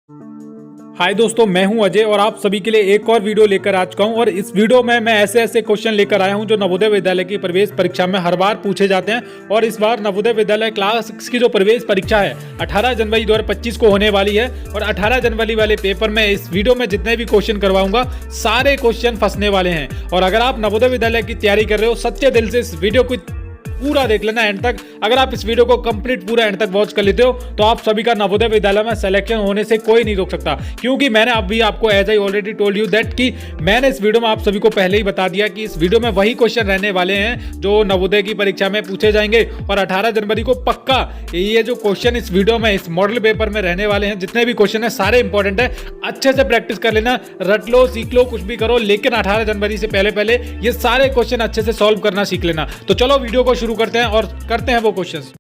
हाय दोस्तों, मैं हूं अजय और आप सभी के लिए एक और वीडियो लेकर आ चुका हूं। और इस वीडियो में मैं ऐसे क्वेश्चन लेकर आया हूं जो नवोदय विद्यालय की प्रवेश परीक्षा में हर बार पूछे जाते हैं। और इस बार नवोदय विद्यालय क्लास 6 की जो प्रवेश परीक्षा है 18 जनवरी 2025 को होने वाली है। और 18 जनवरी वाले पेपर में इस वीडियो में जितने भी क्वेश्चन करवाऊंगा सारे क्वेश्चन फंसने वाले हैं। और अगर आप नवोदय विद्यालय की तैयारी कर रहे हो, सच्चे दिल से इस वीडियो को पूरा देख लेना एंड तक। अगर आप इस वीडियो को कंप्लीट पूरा एंड तक वॉच कर लेते हो तो आप सभी का नवोदय विद्यालय में सिलेक्शन होने से कोई नहीं रोक सकता। क्योंकि मैंने अभी आपको as I already told you that कि मैंने इस वीडियो में आप सभी को पहले ही बता दिया कि इस वीडियो में वही क्वेश्चन रहने वाले हैं जो नवोदय की परीक्षा में पूछे जाएंगे। और 18 जनवरी को पक्का ये जो क्वेश्चन इस वीडियो में इस मॉडल पेपर में रहने वाले हैं, जितने भी क्वेश्चन है सारे इंपॉर्टेंट है। अच्छे से प्रैक्टिस कर लेना, रट लो, सीख लो, कुछ भी करो, लेकिन 18 जनवरी से पहले ये सारे क्वेश्चन अच्छे से सॉल्व करना सीख लेना। तो चलो वीडियो को शुरू करते हैं और करते हैं वो क्वेश्चंस।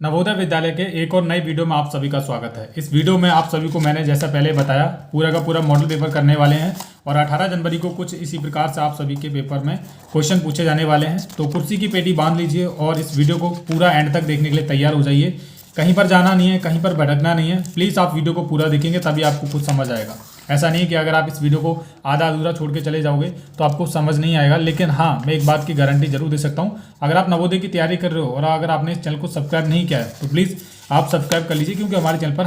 नवोदय विद्यालय के एक और नई वीडियो में आप सभी का स्वागत है। इस वीडियो में आप सभी को मैंने जैसा पहले बताया पूरा का पूरा मॉडल पेपर करने वाले हैं। और 18 जनवरी को कुछ इसी प्रकार से आप सभी के पेपर में क्वेश्चन पूछे जाने वाले हैं। तो कुर्सी की पेटी बांध लीजिए और इस वीडियो को पूरा एंड तक देखने के लिए तैयार हो जाइए। कहीं पर जाना नहीं है, कहीं पर भटकना नहीं है। प्लीज़ आप वीडियो को पूरा देखेंगे तभी आपको कुछ समझ आएगा। ऐसा नहीं कि अगर आप इस वीडियो को आधा अधूरा छोड़ के चले जाओगे तो आपको समझ नहीं आएगा। लेकिन हाँ, मैं एक बात की गारंटी जरूर दे सकता हूँ, अगर आप नवोदय की तैयारी कर रहे हो और अगर आपने इस चैनल को सब्सक्राइब नहीं किया है तो प्लीज़ आप सब्सक्राइब कर लीजिए। क्योंकि हमारे चैनल पर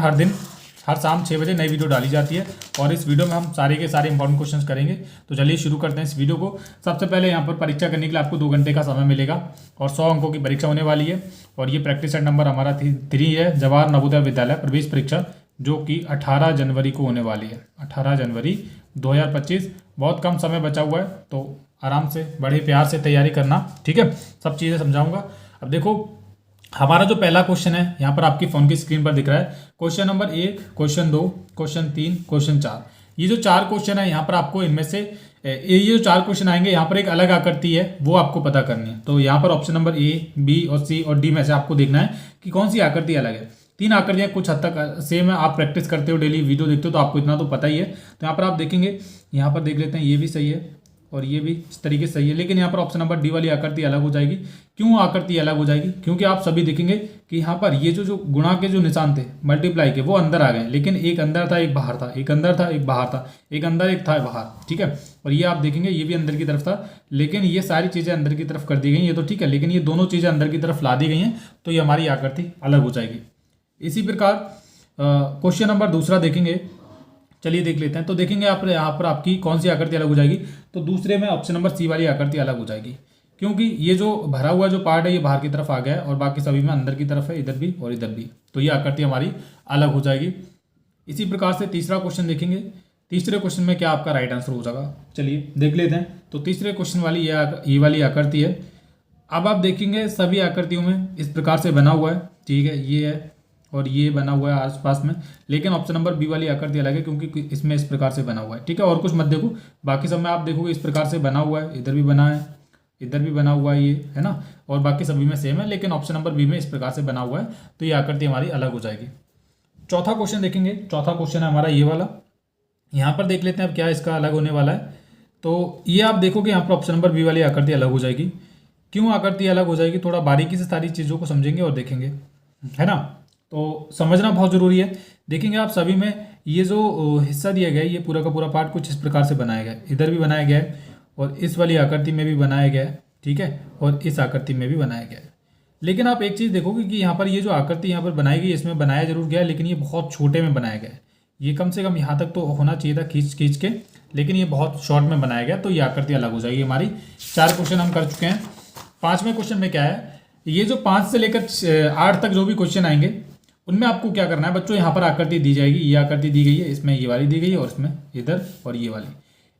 हर शाम 6 बजे नई वीडियो डाली जाती है और इस वीडियो में हम सारे के सारे इंपॉर्टेंट क्वेश्चंस करेंगे। तो चलिए शुरू करते हैं इस वीडियो को। सबसे पहले यहाँ पर परीक्षा करने के लिए आपको 2 घंटे का समय मिलेगा और 100 अंकों की परीक्षा होने वाली है। और ये प्रैक्टिस सेट नंबर हमारा 3 है, जवाहर नवोदय विद्यालय प्रवेश परीक्षा, जो कि 18 जनवरी को होने वाली है। 18 जनवरी 2025। बहुत कम समय बचा हुआ है तो आराम से बड़े प्यार से तैयारी करना, ठीक है। सब चीज़ें समझाऊंगा। अब देखो, हमारा जो पहला क्वेश्चन है यहाँ पर आपकी फ़ोन की स्क्रीन पर दिख रहा है। Question number 1, question 2, question 3, question 4। ये जो 4 क्वेश्चन है यहाँ पर आपको इनमें से ये जो 4 क्वेश्चन आएंगे यहाँ पर एक अलग आकृति है वो आपको पता करनी है। तो यहाँ पर ऑप्शन नंबर A, B और C और D में से आपको देखना है कि कौन सी आकृति अलग है। 3 आकृतियाँ कुछ हद तक सेम है। आप प्रैक्टिस करते हो, डेली वीडियो देखते हो तो आपको इतना तो पता ही है। तो यहाँ पर आप देखेंगे, यहाँ पर देख लेते हैं, ये भी सही है और ये भी इस तरीके से सही है। लेकिन यहाँ पर ऑप्शन नंबर डी वाली आकृति अलग हो जाएगी। क्यों आकृति अलग हो जाएगी? क्योंकि आप सभी देखेंगे कि यहाँ पर ये जो गुणा के जो निशान थे मल्टीप्लाई के, वो अंदर आ गए। लेकिन एक अंदर था, एक बाहर था, एक अंदर था, एक बाहर था, एक अंदर, एक था बाहर, ठीक है। और ये आप देखेंगे ये भी अंदर की तरफ था, लेकिन ये सारी चीज़ें अंदर की तरफ कर दी गई, ये तो ठीक है। लेकिन ये दोनों चीज़ें अंदर की तरफ ला दी गई हैं तो ये हमारी आकृति अलग हो जाएगी। इसी प्रकार क्वेश्चन नंबर दूसरा देखेंगे, चलिए देख लेते हैं। तो देखेंगे आप यहाँ पर आपकी कौन सी आकृति अलग हो जाएगी। तो दूसरे में ऑप्शन नंबर C वाली आकृति अलग हो जाएगी। क्योंकि ये जो भरा हुआ जो पार्ट है ये बाहर की तरफ आ गया है और बाकी सभी में अंदर की तरफ है, इधर भी और इधर भी। तो ये आकृति हमारी अलग हो जाएगी। इसी प्रकार से तीसरा क्वेश्चन देखेंगे। तीसरे क्वेश्चन में क्या आपका राइट आंसर हो जाएगा, चलिए देख लेते हैं। तो तीसरे क्वेश्चन वाली ये वाली आकृति है। अब आप देखेंगे सभी आकृतियों में इस प्रकार से बना हुआ है, ठीक है। ये है और ये बना हुआ है आसपास में। लेकिन ऑप्शन नंबर B वाली आकृति अलग है क्योंकि इसमें इस प्रकार से बना हुआ है, ठीक है। और कुछ मत देखो, बाकी सब में आप देखोगे इस प्रकार से बना हुआ है, इधर भी बना है, इधर भी बना हुआ है, ये है ना। और बाकी सभी में सेम है, लेकिन ऑप्शन नंबर B में इस प्रकार से बना हुआ है तो ये आकृति हमारी अलग हो जाएगी। चौथा क्वेश्चन देखेंगे। चौथा क्वेश्चन है हमारा ये वाला। यहाँ पर देख लेते हैं अब क्या इसका अलग होने वाला है। तो ये आप देखोगे यहाँ पर ऑप्शन नंबर B वाली आकृति अलग हो जाएगी। क्यों आकृति अलग हो जाएगी, थोड़ा बारीकी से सारी चीज़ों को समझेंगे और देखेंगे, है ना। तो समझना बहुत ज़रूरी है। देखेंगे आप सभी में ये जो हिस्सा दिया गया है ये पूरा का पूरा पार्ट कुछ इस प्रकार से बनाया गया है। इधर भी बनाया गया है और इस वाली आकृति में भी बनाया गया है, ठीक है। और इस आकृति में भी बनाया गया है। लेकिन आप एक चीज़ देखोगे कि यहाँ पर ये जो आकृति यहाँ पर बनाई गई इसमें बनाया जरूर गया है, लेकिन ये बहुत छोटे में बनाया गया है। ये कम से कम यहाँ तक तो होना चाहिए था खींच के, लेकिन ये बहुत शॉर्ट में बनाया गया तो ये आकृति अलग हो जाएगी हमारी। 4 क्वेश्चन हम कर चुके हैं। 5वें क्वेश्चन में क्या है, ये जो 5 से लेकर 8 तक जो भी क्वेश्चन आएंगे उनमें आपको क्या करना है बच्चों, यहाँ पर आकृति दी जाएगी। ये आकृति दी गई है, इसमें ये वाली दी गई है और इसमें इधर और ये वाली।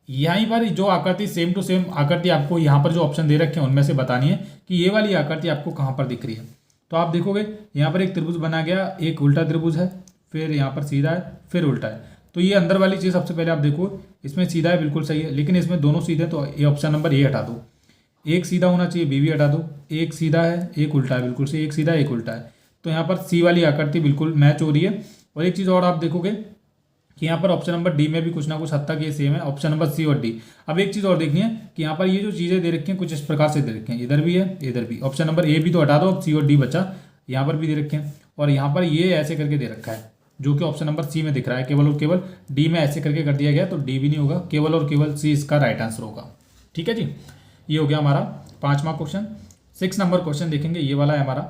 यहीं पर जो आकृति सेम टू सेम आकृति आपको यहाँ पर जो ऑप्शन दे रखे हैं उनमें से बतानी है कि ये वाली आकृति आपको कहाँ पर दिख रही है। तो आप देखोगे यहाँ पर एक त्रिभुज बना गया, एक उल्टा त्रिभुज है, फिर यहाँ पर सीधा है, फिर उल्टा है। तो ये अंदर वाली चीज़ सबसे पहले आप देखो, इसमें सीधा है, बिल्कुल सही है। लेकिन इसमें दोनों सीधे, तो ये ऑप्शन नंबर A हटा दो। एक सीधा होना चाहिए, B भी हटा दो। एक सीधा है, एक उल्टा है, बिल्कुल सही। एक सीधा है, एक उल्टा है। तो यहाँ पर C वाली आकृति बिल्कुल मैच हो रही है। और एक चीज़ और आप देखोगे कि यहाँ पर ऑप्शन नंबर D में भी कुछ ना कुछ हद तक ये सेम है, ऑप्शन नंबर C और D। अब एक चीज़ और देखनी है कि यहाँ पर ये जो चीज़ें दे रखी हैं कुछ इस प्रकार से दे रखे हैं, इधर भी है, इधर भी। ऑप्शन नंबर A भी तो हटा दो, अब C और D बचा, यहाँ पर भी दे रखे हैं। और यहाँ पर ये ऐसे करके दे रखा है, जो कि ऑप्शन नंबर सी में दिख रहा है। केवल और केवल डी में ऐसे करके कर दिया गया, तो डी भी नहीं होगा, केवल और केवल सी इसका राइट आंसर होगा। ठीक है जी, ये हो गया हमारा 5वां क्वेश्चन। 6 नंबर क्वेश्चन देखेंगे, ये वाला है हमारा।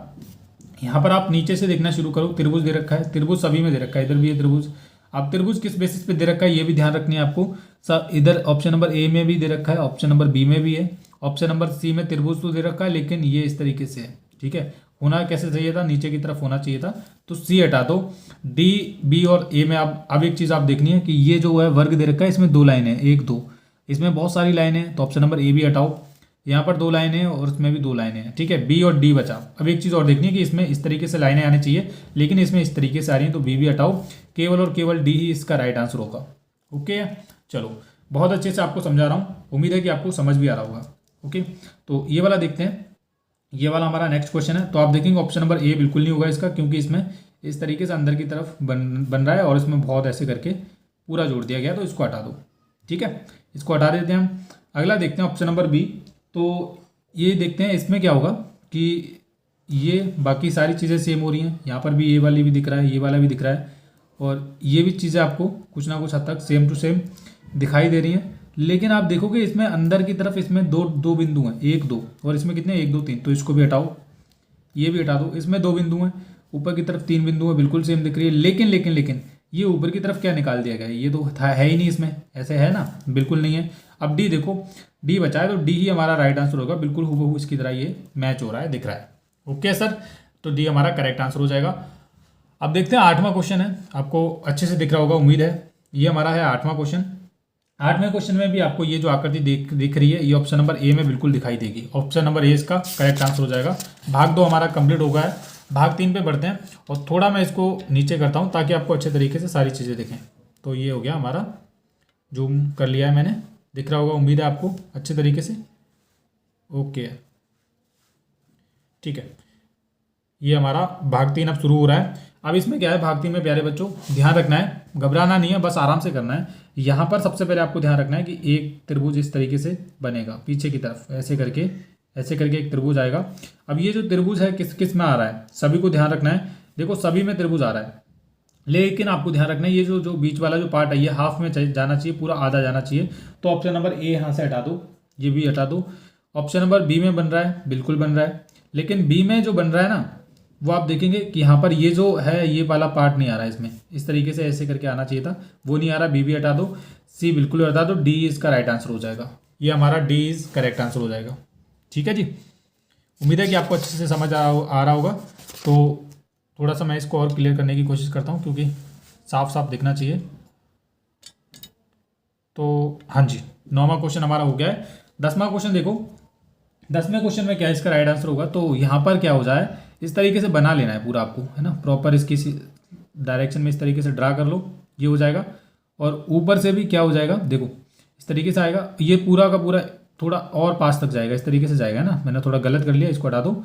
यहाँ पर आप नीचे से देखना शुरू करो, त्रिभुज दे रखा है, त्रिभुज सभी में दे रखा है, इधर भी है त्रिभुज। अब त्रिभुज किस बेसिस पे दे रखा है ये भी ध्यान रखनी है आपको। सब इधर ऑप्शन नंबर ए में भी दे रखा है, ऑप्शन नंबर बी में भी है, ऑप्शन नंबर सी में त्रिभुज तो दे रखा है, लेकिन ये इस तरीके से है। ठीक है, होना कैसे चाहिए था, नीचे की तरफ होना चाहिए था, तो सी हटा दो। डी, बी और ए में आप अब एक चीज आप देखनी है कि ये जो है वर्ग दे रखा है, इसमें 2 लाइनें, 1 2, इसमें बहुत सारी लाइनें हैं, तो ऑप्शन नंबर ए भी हटाओ। यहाँ पर 2 लाइनें हैं और इसमें भी 2 लाइनें हैं। ठीक है, बी और डी बचा। अब एक चीज़ और देखनी है कि इसमें इस तरीके से लाइनें आनी चाहिए, लेकिन इसमें इस तरीके से आ रही हैं, तो बी भी हटाओ, केवल और केवल डी ही इसका राइट आंसर होगा। ओके, चलो बहुत अच्छे से आपको समझा रहा हूँ, उम्मीद है कि आपको समझ भी आ रहा होगा। ओके, तो ये वाला देखते हैं, ये वाला हमारा नेक्स्ट क्वेश्चन है। तो आप देखेंगे ऑप्शन नंबर ए बिल्कुल नहीं होगा इसका, क्योंकि इसमें इस तरीके से अंदर की तरफ बन रहा है और इसमें बहुत ऐसे करके पूरा जोड़ दिया गया, तो इसको हटा दो। ठीक है, इसको हटा देते हैं हम। अगला देखते हैं ऑप्शन नंबर बी। तो ये देखते हैं इसमें क्या होगा कि ये बाकी सारी चीज़ें सेम हो रही हैं, यहाँ पर भी ये वाली भी दिख रहा है, ये वाला भी दिख रहा है, और ये भी चीज़ें आपको कुछ ना कुछ हद तक सेम टू सेम दिखाई दे रही हैं। लेकिन आप देखोगे इसमें अंदर की तरफ इसमें दो बिंदु हैं, 1 2, और इसमें कितने 1 2 3, तो इसको भी हटाओ, ये भी हटा दो। इसमें 2 बिंदु हैं, ऊपर की तरफ 3 बिंदु हैं, बिल्कुल सेम दिख रही है। लेकिन ये ऊपर की तरफ क्या निकाल दिया गया है, ये तो था है ही नहीं इसमें, ऐसे है ना, बिल्कुल नहीं है। अब डी देखो, डी बचा है, तो डी ही हमारा राइट आंसर होगा, बिल्कुल हूबहू इसकी तरह ये मैच हो रहा है, दिख रहा है। ओके सर, तो डी हमारा करेक्ट आंसर हो जाएगा। अब देखते हैं 8वां क्वेश्चन है, आपको अच्छे से दिख रहा होगा उम्मीद है। ये हमारा है 8वां क्वेश्चन। 8वें क्वेश्चन में भी आपको ये जो आकृति दिख रही है, ये ऑप्शन नंबर ए में बिल्कुल दिखाई देगी। ऑप्शन नंबर ए इसका करेक्ट आंसर हो जाएगा। भाग 2 हमारा कंप्लीट हो गया है, भाग 3 पे बढ़ते हैं, और थोड़ा मैं इसको नीचे करता हूँ ताकि आपको अच्छे तरीके से सारी चीज़ें दिखें। तो ये हो गया हमारा, जूम कर लिया है मैंने, दिख रहा होगा उम्मीद है आपको अच्छे तरीके से। ओके, ठीक है, ये हमारा भाग 3 अब शुरू हो रहा है। अब इसमें क्या है, भाग 3 में प्यारे बच्चों ध्यान रखना है, घबराना नहीं है, बस आराम से करना है। यहाँ पर सबसे पहले आपको ध्यान रखना है कि एक त्रिभुज इस तरीके से बनेगा, पीछे की तरफ ऐसे करके एक त्रिभुज आएगा। अब ये जो त्रिभुज है किस किस में आ रहा है, सभी को ध्यान रखना है। देखो सभी में त्रिभुज आ रहा है, लेकिन आपको ध्यान रखना है ये जो बीच वाला जो पार्ट है ये हाफ में जाना चाहिए, पूरा आधा जाना चाहिए। तो ऑप्शन नंबर ए यहाँ से हटा दो, ये भी हटा दो। ऑप्शन नंबर बी में बन रहा है, बिल्कुल बन रहा है, लेकिन बी में जो बन रहा है ना, वो आप देखेंगे कि यहाँ पर ये जो है ये वाला पार्ट नहीं आ रहा है इसमें, इस तरीके से ऐसे करके आना चाहिए था, वो नहीं आ रहा। बी भी हटा दो, सी बिल्कुल हटा दो, डी इसका राइट आंसर हो जाएगा। ये हमारा डी इज करेक्ट आंसर हो जाएगा। ठीक है जी, उम्मीद है कि आपको अच्छे से समझ आ रहा होगा। तो थोड़ा सा मैं इसको और क्लियर करने की कोशिश करता हूँ, क्योंकि साफ साफ दिखना चाहिए। तो हाँ जी, 9वां क्वेश्चन हमारा हो गया है। 10वां क्वेश्चन देखो, 10वें क्वेश्चन में क्या इसका राइट आंसर होगा। तो यहाँ पर क्या हो जाए, इस तरीके से बना लेना है पूरा आपको, है ना, प्रॉपर इसकी डायरेक्शन में इस तरीके से ड्रा कर लो, ये हो जाएगा। और ऊपर से भी क्या हो जाएगा, देखो इस तरीके से आएगा, ये पूरा का पूरा थोड़ा और पास तक जाएगा, इस तरीके से जाएगा ना, मैंने थोड़ा गलत कर लिया, इसको हटा दो।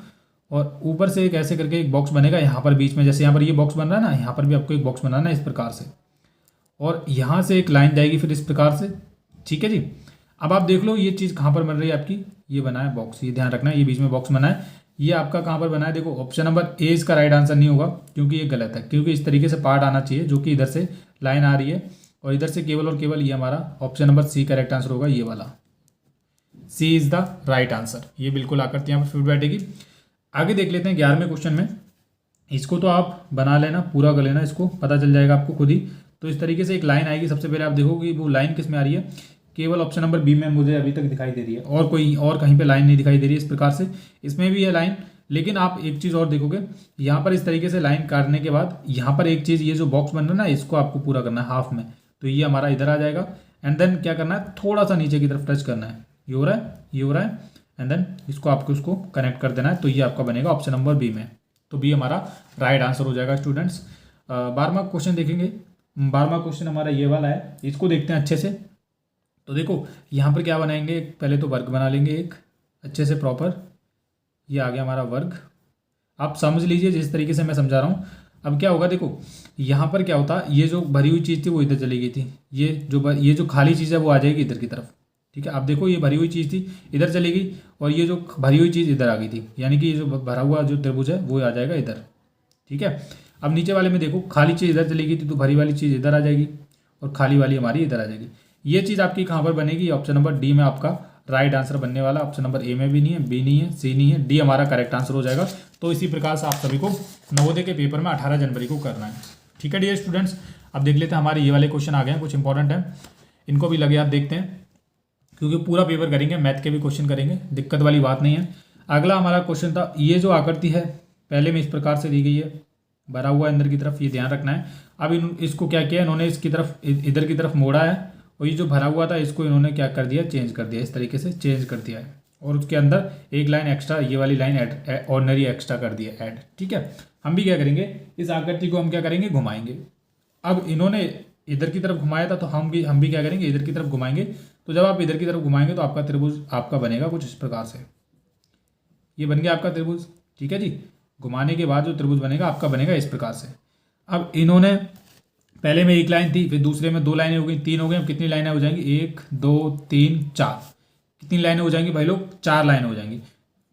और ऊपर से एक ऐसे करके एक बॉक्स बनेगा यहाँ पर बीच में, जैसे यहाँ पर ये बॉक्स बन रहा है ना, यहाँ पर भी आपको एक बॉक्स बनाना है इस प्रकार से, और यहाँ से एक लाइन जाएगी फिर इस प्रकार से। ठीक है जी, अब आप देख लो ये चीज़ कहाँ पर बन रही है आपकी, ये बना है बॉक्स, ये ध्यान रखना है, ये बीच में बॉक्स बना है, ये आपका कहाँ पर बना है। देखो ऑप्शन नंबर ए इसका राइट आंसर नहीं होगा, क्योंकि ये गलत है, क्योंकि इस तरीके से पार्ट आना चाहिए जो कि इधर से लाइन आ रही है, और इधर से केवल और केवल ये हमारा option number C correct answer होगा, ये वाला C is the right answer. ये बिल्कुल आकृति यहाँ पर फिट बैठेगी। आगे देख लेते हैं 11वें क्वेश्चन में, इसको तो आप बना लेना, पूरा कर लेना, इसको पता चल जाएगा आपको खुद ही। तो इस तरीके से एक लाइन आएगी, सबसे पहले आप देखोगे वो लाइन किस में आ रही है, केवल ऑप्शन नंबर बी में मुझे अभी तक दिखाई दे रही है, और कोई और कहीं पे लाइन नहीं दिखाई दे रही है इस प्रकार से। इसमें भी है लाइन, लेकिन आप एक चीज़ और देखोगे, यहाँ पर इस तरीके से लाइन काटने के बाद यहाँ पर एक चीज़, ये जो बॉक्स बन रहा है ना, इसको आपको पूरा करना है हाफ में, तो ये हमारा इधर आ जाएगा। एंड देन क्या करना है, थोड़ा सा नीचे की तरफ टच करना है, ये हो रहा है, ये हो रहा है, एंड देन इसको आपको उसको कनेक्ट कर देना है, तो ये आपका बनेगा ऑप्शन नंबर बी में। तो बी हमारा राइट आंसर हो जाएगा स्टूडेंट्स। 12वां क्वेश्चन देखेंगे, 12वां क्वेश्चन हमारा ये वाला है, इसको देखते हैं अच्छे से। तो देखो यहाँ पर क्या बनाएंगे, पहले तो वर्ग बना लेंगे एक अच्छे से प्रॉपर, ये आ गया हमारा वर्ग। आप समझ लीजिए जिस तरीके से मैं समझा रहा हूँ। अब क्या होगा, देखो यहाँ पर क्या होता, ये जो भरी हुई चीज़ थी वो इधर चली गई थी, ये जो खाली चीज़ है वो आ जाएगी इधर की तरफ। ठीक है, आप देखो ये भरी हुई चीज़ थी इधर चली गई, और ये जो भरी हुई चीज़ इधर आ गई थी, यानी कि ये जो भरा हुआ जो त्रिभुज है वो आ जाएगा इधर। ठीक है, अब नीचे वाले में देखो, खाली चीज़ इधर चली गई थी तो भरी वाली चीज़ इधर आ जाएगी और खाली वाली हमारी इधर आ जाएगी। ये चीज़ आपकी कहाँ पर बनेगी? ऑप्शन नंबर डी में आपका राइट आंसर बनने वाला। ऑप्शन नंबर ए में भी नहीं है, बी नहीं है, सी नहीं है, डी हमारा करेक्ट आंसर हो जाएगा। तो इसी प्रकार से आप सभी को नवोदय के पेपर में 18 जनवरी को करना है। ठीक है डियर स्टूडेंट्स, अब देख लेते हैं हमारे ये वाले क्वेश्चन आ गए हैं, कुछ इंपॉर्टेंट हैं, इनको भी लगे आप देखते हैं, क्योंकि पूरा पेपर करेंगे, मैथ के भी क्वेश्चन करेंगे, दिक्कत वाली बात नहीं है। अगला हमारा क्वेश्चन था, ये जो आकृति है पहले में इस प्रकार से दी गई है, भरा हुआ अंदर की तरफ, ये ध्यान रखना है। अब इसको क्या किया इन्होंने, इसकी तरफ इधर की तरफ मोड़ा है और ये जो भरा हुआ था इसको इन्होंने क्या कर दिया, चेंज कर दिया, इस तरीके से चेंज कर दिया है और उसके अंदर एक लाइन एक्स्ट्रा, ये वाली लाइन ऑर्डिनरी एक्स्ट्रा कर दिया ऐड। ठीक है, हम भी क्या करेंगे, इस आकृति को हम क्या करेंगे, घुमाएंगे। अब इन्होंने इधर की तरफ घुमाया था तो हम भी क्या करेंगे, इधर की तरफ घुमाएंगे। तो जब आप इधर की तरफ घुमाएंगे तो आपका त्रिभुज आपका बनेगा कुछ इस प्रकार से, ये बन गया आपका त्रिभुज। ठीक है जी, घुमाने के बाद जो त्रिभुज बनेगा आपका बनेगा इस प्रकार से। अब इन्होंने पहले में एक लाइन थी, फिर दूसरे में 2 लाइनें हो गई, 3 हो गई, अब कितनी लाइनें हो जाएंगी, 1 2 3 4, कितनी लाइनें हो जाएंगी भाई लोग, 4 लाइनें हो जाएंगी।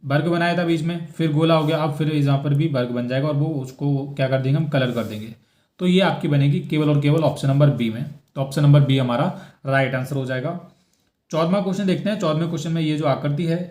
वर्ग बनाया था बीच में, फिर गोला हो गया, अब फिर यहाँ पर भी वर्ग बन जाएगा और वो उसको क्या कर देंगे, हम कलर कर देंगे। तो ये आपकी बनेगी केवल और केवल ऑप्शन नंबर बी में। तो ऑप्शन नंबर बी हमारा राइट आंसर हो जाएगा। 14वां क्वेश्चन देखते हैं। 14वें क्वेश्चन में ये जो आकृति है,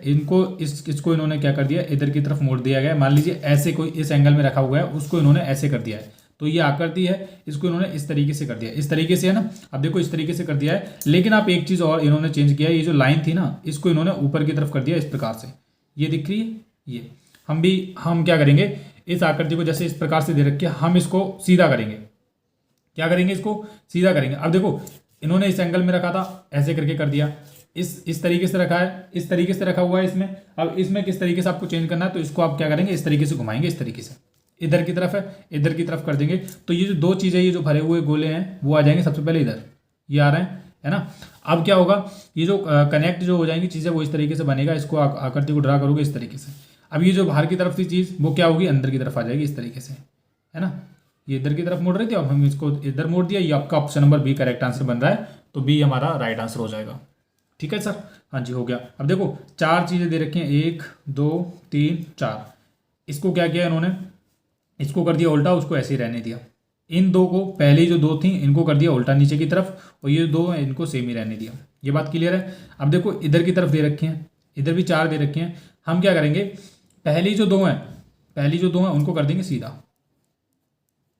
इसको इन्होंने क्या कर दिया, इधर की तरफ मोड़ दिया गया है। मान लीजिए ऐसे कोई इस एंगल में रखा हुआ है, उसको इन्होंने ऐसे कर दिया है। तो ये आकृति है, इसको इन्होंने इस तरीके से कर दिया, इस तरीके से है ना। अब देखो इस तरीके से कर दिया है, लेकिन आप एक चीज़ और इन्होंने चेंज किया है, ये जो लाइन थी ना, इसको इन्होंने ऊपर की तरफ कर दिया इस प्रकार से, ये दिख रही है। ये हम क्या करेंगे, इस आकृति को जैसे इस प्रकार से दे रखी है, हम इसको सीधा करेंगे। क्या करेंगे, इसको सीधा करेंगे। अब देखो इन्होंने इस एंगल में रखा था, ऐसे करके कर दिया, इस तरीके से रखा है, इस तरीके से रखा हुआ है इसमें। अब इसमें किस तरीके से आपको चेंज करना है, तो इसको आप क्या करेंगे, इस तरीके से घुमाएंगे, इस तरीके से इधर की तरफ है, इधर की तरफ कर देंगे। तो ये जो 2 चीज़ें, ये जो भरे हुए गोले हैं वो आ जाएंगे सबसे पहले इधर, ये आ रहे हैं, है ना। अब क्या होगा, ये जो कनेक्ट जो हो जाएंगी चीज़ें वो इस तरीके से बनेगा, इसको आकृति को ड्रा करोगे इस तरीके से। अब ये जो बाहर की तरफ थी चीज़ वो क्या होगी, अंदर की तरफ आ जाएगी इस तरीके से, है ना। ये इधर की तरफ मोड़ रही थी, अब हम इसको इधर मोड़ दिया। ये आपका option number B correct answer बन रहा है। तो बी हमारा राइट आंसर हो जाएगा। ठीक है सर, हाँ जी हो गया। अब देखो 4 चीज़ें दे रखी हैं, 1 2 3 4। इसको क्या किया इन्होंने, इसको कर दिया उल्टा, उसको ऐसे ही रहने दिया। इन 2 को, पहले जो 2 थी इनको कर दिया उल्टा नीचे की तरफ, और ये 2 हैं इनको सेम ही रहने दिया। ये बात क्लियर है। अब देखो इधर की तरफ दे रखी हैं, इधर भी 4 दे रखे हैं। हम क्या करेंगे, पहली जो 2 हैं उनको कर देंगे सीधा,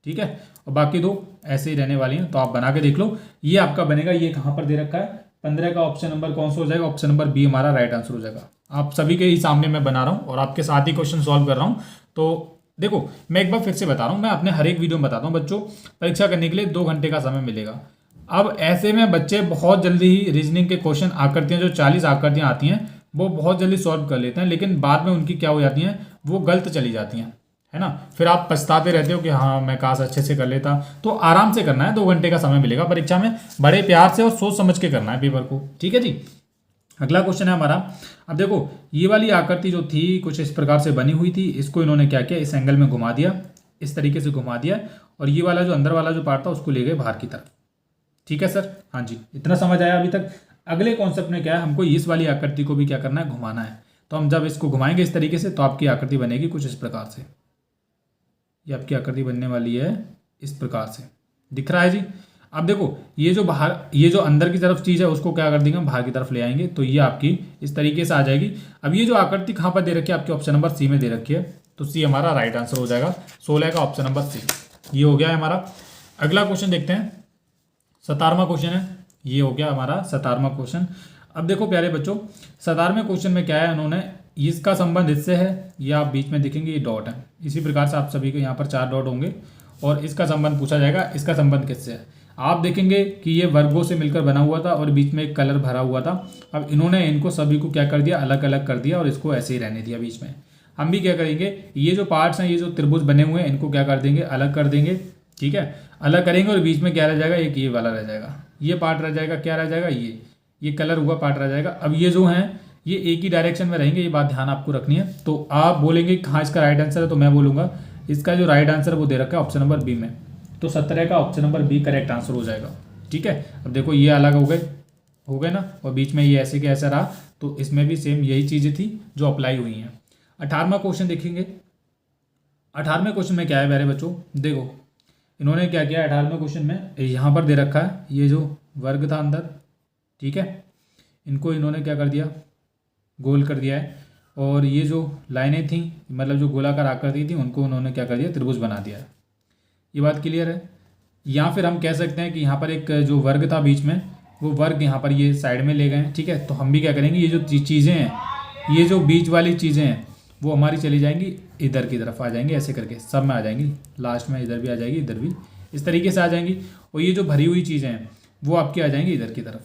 ठीक है, और बाकी 2 ऐसे ही रहने वाली हैं। तो आप बना के देख लो, ये आपका बनेगा। ये कहाँ पर दे रखा है, 15 का ऑप्शन नंबर कौन सा हो जाएगा, ऑप्शन नंबर बी हमारा राइट आंसर हो जाएगा। आप सभी के ही सामने मैं बना रहा हूँ और आपके साथ ही क्वेश्चन सॉल्व कर रहा हूँ। तो देखो मैं एक बार फिर से बता रहा हूँ, मैं अपने हर एक वीडियो में बताता हूँ बच्चों, परीक्षा करने के लिए 2 घंटे का समय मिलेगा। अब ऐसे में बच्चे बहुत जल्दी ही रीजनिंग के क्वेश्चन आकृतियाँ, जो 40 आकृतियाँ आती हैं वो बहुत जल्दी सॉल्व कर लेते हैं, लेकिन बाद में उनकी क्या हो जाती हैं, वो गलत चली जाती हैं, है ना। फिर आप पछताते रहते हो कि हाँ मैं काश अच्छे से कर लेता। तो आराम से करना है, 2 घंटे का समय मिलेगा परीक्षा में, बड़े प्यार से और सोच समझ के करना है पेपर को। ठीक है जी, अगला क्वेश्चन है हमारा। अब देखो ये वाली आकृति जो थी कुछ इस प्रकार से बनी हुई थी, इसको इन्होंने क्या किया, इस एंगल में घुमा दिया, इस तरीके से घुमा दिया, और ये वाला जो अंदर वाला जो पार्ट था उसको ले गए बाहर की तरफ। ठीक है सर, हाँ जी, इतना समझ आया अभी तक। अगले कॉन्सेप्ट में क्या है, हमको इस वाली आकृति को भी क्या करना है, घुमाना है। तो हम जब इसको घुमाएंगे इस तरीके से, तो आपकी आकृति बनेगी कुछ इस प्रकार से। ये आपकी आकृति बनने वाली है इस प्रकार से, दिख रहा है जी। अब देखो ये जो बाहर, ये जो अंदर की तरफ चीज़ है उसको क्या कर देंगे, हम बाहर की तरफ ले आएंगे, तो ये आपकी इस तरीके से आ जाएगी। अब ये जो आकृति कहाँ पर दे रखी है, आपके ऑप्शन नंबर सी में दे रखी है, तो सी हमारा राइट आंसर हो जाएगा। 16 का ऑप्शन नंबर सी, ये हो गया है हमारा। अगला क्वेश्चन देखते हैं, 17वां क्वेश्चन है, ये हो गया हमारा 17वां क्वेश्चन। अब देखो प्यारे बच्चों, 17वें क्वेश्चन में क्या है, उन्होंने इसका संबंध इससे है, ये आप बीच में देखेंगे ये डॉट है, इसी प्रकार से आप सभी के यहाँ पर 4 डॉट होंगे, और इसका संबंध पूछा जाएगा, इसका संबंध किससे है। आप देखेंगे कि ये वर्गों से मिलकर बना हुआ था और बीच में एक कलर भरा हुआ था। अब इन्होंने इनको सभी को क्या कर दिया, अलग अलग कर दिया, और इसको ऐसे ही रहने दिया बीच में। हम भी क्या करेंगे, ये जो पार्ट्स हैं, ये जो त्रिभुज बने हुए हैं, इनको क्या कर देंगे, अलग कर देंगे। ठीक है, अलग करेंगे, और बीच में क्या रह जाएगा, एक ये वाला रह जाएगा, ये पार्ट रह जाएगा, क्या रह जाएगा, ये कलर हुआ पार्ट रह जाएगा। अब ये जो हैं ये एक ही डायरेक्शन में रहेंगे, ये बात ध्यान आपको रखनी है। तो आप बोलेंगे हाँ इसका राइट आंसर है, तो मैं बोलूँगा इसका जो राइट आंसर है वो दे रखा है ऑप्शन नंबर बी में, तो 17 का option number B correct answer हो जाएगा। ठीक है, अब देखो ये अलग हो गए ना, और बीच में ये ऐसे के ऐसा रहा, तो इसमें भी सेम यही चीज़ें थी जो अप्लाई हुई हैं। 18वां क्वेश्चन देखेंगे। 18वें क्वेश्चन में क्या है प्यारे बच्चों, देखो इन्होंने क्या किया 18वें क्वेश्चन में, यहाँ पर दे रखा है ये जो वर्ग था अंदर, ठीक है, इनको इन्होंने क्या कर दिया, गोल कर दिया है, और ये जो लाइनें थी मतलब जो गोलाकार आकृति थी उनको उन्होंने क्या कर दिया, त्रिभुज बना दिया है। ये बात क्लियर है। या फिर हम कह सकते हैं कि यहाँ पर एक जो वर्ग था बीच में, वो वर्ग यहाँ पर ये साइड में ले गए हैं, ठीक है। तो हम भी क्या करेंगे, ये जो चीज़ें हैं, ये जो बीच वाली चीज़ें हैं वो हमारी चली जाएंगी इधर की तरफ, आ जाएंगी ऐसे करके, सब में आ जाएंगी, लास्ट में इधर भी आ जाएगी, इधर भी इस तरीके से आ जाएंगी, और ये जो भरी हुई चीज़ें हैं वो आपकी आ जाएंगी इधर की तरफ।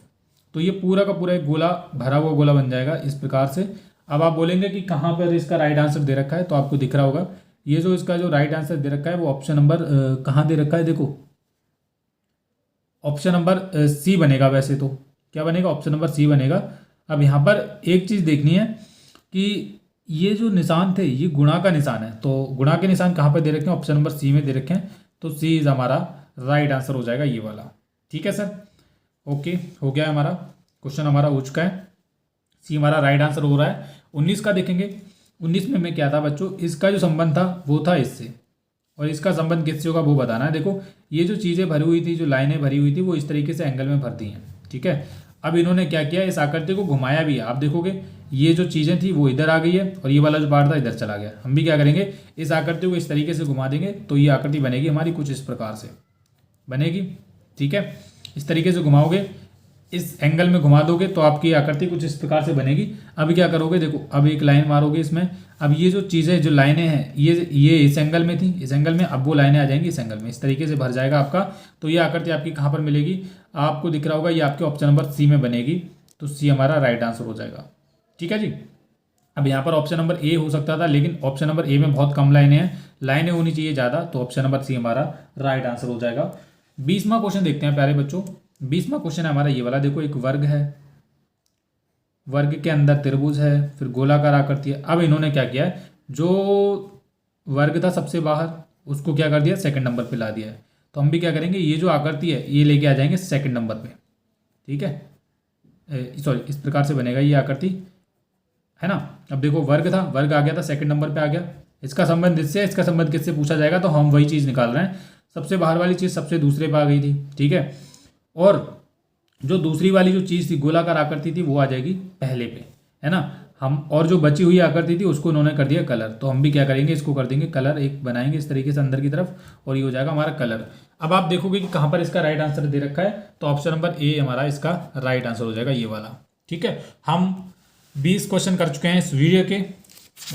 तो ये पूरा का पूरा एक गोला, भरा हुआ गोला बन जाएगा इस प्रकार से। अब आप बोलेंगे कि कहाँ पर इसका राइट आंसर दे रखा है, तो आपको दिख रहा होगा ये जो इसका जो राइट आंसर दे रखा है वो ऑप्शन नंबर कहाँ दे रखा है, देखो ऑप्शन नंबर सी बनेगा। वैसे तो क्या बनेगा, ऑप्शन नंबर सी बनेगा। अब यहाँ पर एक चीज़ देखनी है कि ये जो निशान थे ये गुणा का निशान है, तो गुणा के निशान कहाँ पे दे रखे हैं, ऑप्शन नंबर सी में दे रखे हैं, तो सी इज हमारा राइट आंसर हो जाएगा ये वाला। ठीक है सर, ओके हो गया हमारा क्वेश्चन, हमारा हो चुका है, सी हमारा राइट आंसर हो रहा है। 19 का देखेंगे, 19 में क्या था बच्चों, इसका जो संबंध था वो था इससे, और इसका संबंध किससे होगा वो बताना है। देखो ये जो चीज़ें भरी हुई थी, जो लाइनें भरी हुई थी वो इस तरीके से एंगल में भरती हैं, ठीक है। अब इन्होंने क्या किया, इस आकृति को घुमाया भी है, आप देखोगे ये जो चीज़ें थी वो इधर आ गई है और ये वाला जो पार्ट था इधर चला गया। हम भी क्या करेंगे, इस आकृति को इस तरीके से घुमा देंगे तो ये आकृति बनेगी हमारी कुछ इस प्रकार से बनेगी, ठीक है। इस तरीके से घुमाओगे, इस एंगल में घुमा दोगे तो आपकी आकृति कुछ इस प्रकार से बनेगी। अब क्या करोगे, देखो अब एक लाइन मारोगे इसमें, अब ये जो चीज़ें जो लाइनें हैं ये इस एंगल में थी, इस एंगल में, अब वो लाइनें आ जाएंगी इस एंगल में, इस तरीके से भर जाएगा आपका। तो ये आकृति आपकी कहाँ पर मिलेगी, आपको दिख रहा होगा, ये आपके ऑप्शन नंबर सी में बनेगी, तो सी हमारा राइट आंसर हो जाएगा। ठीक है जी। अब यहाँ पर ऑप्शन नंबर ए हो सकता था, लेकिन ऑप्शन नंबर ए में बहुत कम लाइनें हैं, लाइनें होनी चाहिए ज़्यादा, तो ऑप्शन नंबर सी हमारा राइट आंसर हो जाएगा। 20वां क्वेश्चन देखते हैं प्यारे बच्चों। 20वां क्वेश्चन है हमारा ये वाला, देखो एक वर्ग है, वर्ग के अंदर त्रिभुज है, फिर गोलाकार आकृति है। अब इन्होंने क्या किया है, जो वर्ग था सबसे बाहर उसको क्या कर दिया, सेकंड नंबर पे ला दिया है। तो हम भी क्या करेंगे, ये जो आकृति है ये लेके आ जाएंगे सेकंड नंबर पे, ठीक है, सॉरी इस प्रकार से बनेगा ये आकृति, है ना। अब देखो वर्ग था, वर्ग आ गया था सेकंड नंबर पे आ गया, इसका संबंध इससे, इसका संबंध किससे पूछा जाएगा, तो हम वही चीज़ निकाल रहे हैं। सबसे बाहर वाली चीज़ सबसे दूसरे पे आ गई थी, ठीक है, और जो दूसरी वाली जो चीज़ थी गोलाकार आकृति थी वो आ जाएगी पहले पे, है ना। हम और जो बची हुई आकृति थी उसको उन्होंने कर दिया कलर, तो हम भी क्या करेंगे, इसको कर देंगे कलर, एक बनाएंगे इस तरीके से अंदर की तरफ, और ये हो जाएगा हमारा कलर। अब आप देखोगे कि कहाँ पर इसका राइट आंसर दे रखा है, तो ऑप्शन नंबर ए हमारा इसका राइट आंसर हो जाएगा ये वाला। ठीक है, हम 20 क्वेश्चन कर चुके हैं इस वीडियो के,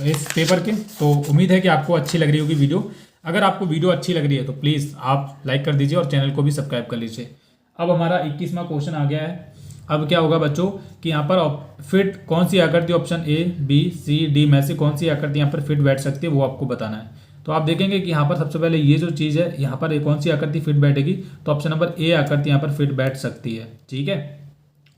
इस पेपर के, तो उम्मीद है कि आपको अच्छी लग रही होगी वीडियो। अगर आपको वीडियो अच्छी लग रही है तो प्लीज़ आप लाइक कर दीजिए और चैनल को भी सब्सक्राइब कर लीजिए। अब हमारा 21वां क्वेश्चन आ गया है। अब क्या होगा बच्चों कि यहाँ पर फिट कौन सी आकृति, option A B C D में से कौन सी आकृति यहाँ पर फिट बैठ सकती है वो आपको बताना है। तो आप देखेंगे कि यहाँ पर सबसे पहले ये जो चीज़ है यहाँ पर कौन सी आकृति फिट बैठेगी, तो ऑप्शन नंबर ए आकृति यहाँ पर फिट बैठ सकती है, ठीक है।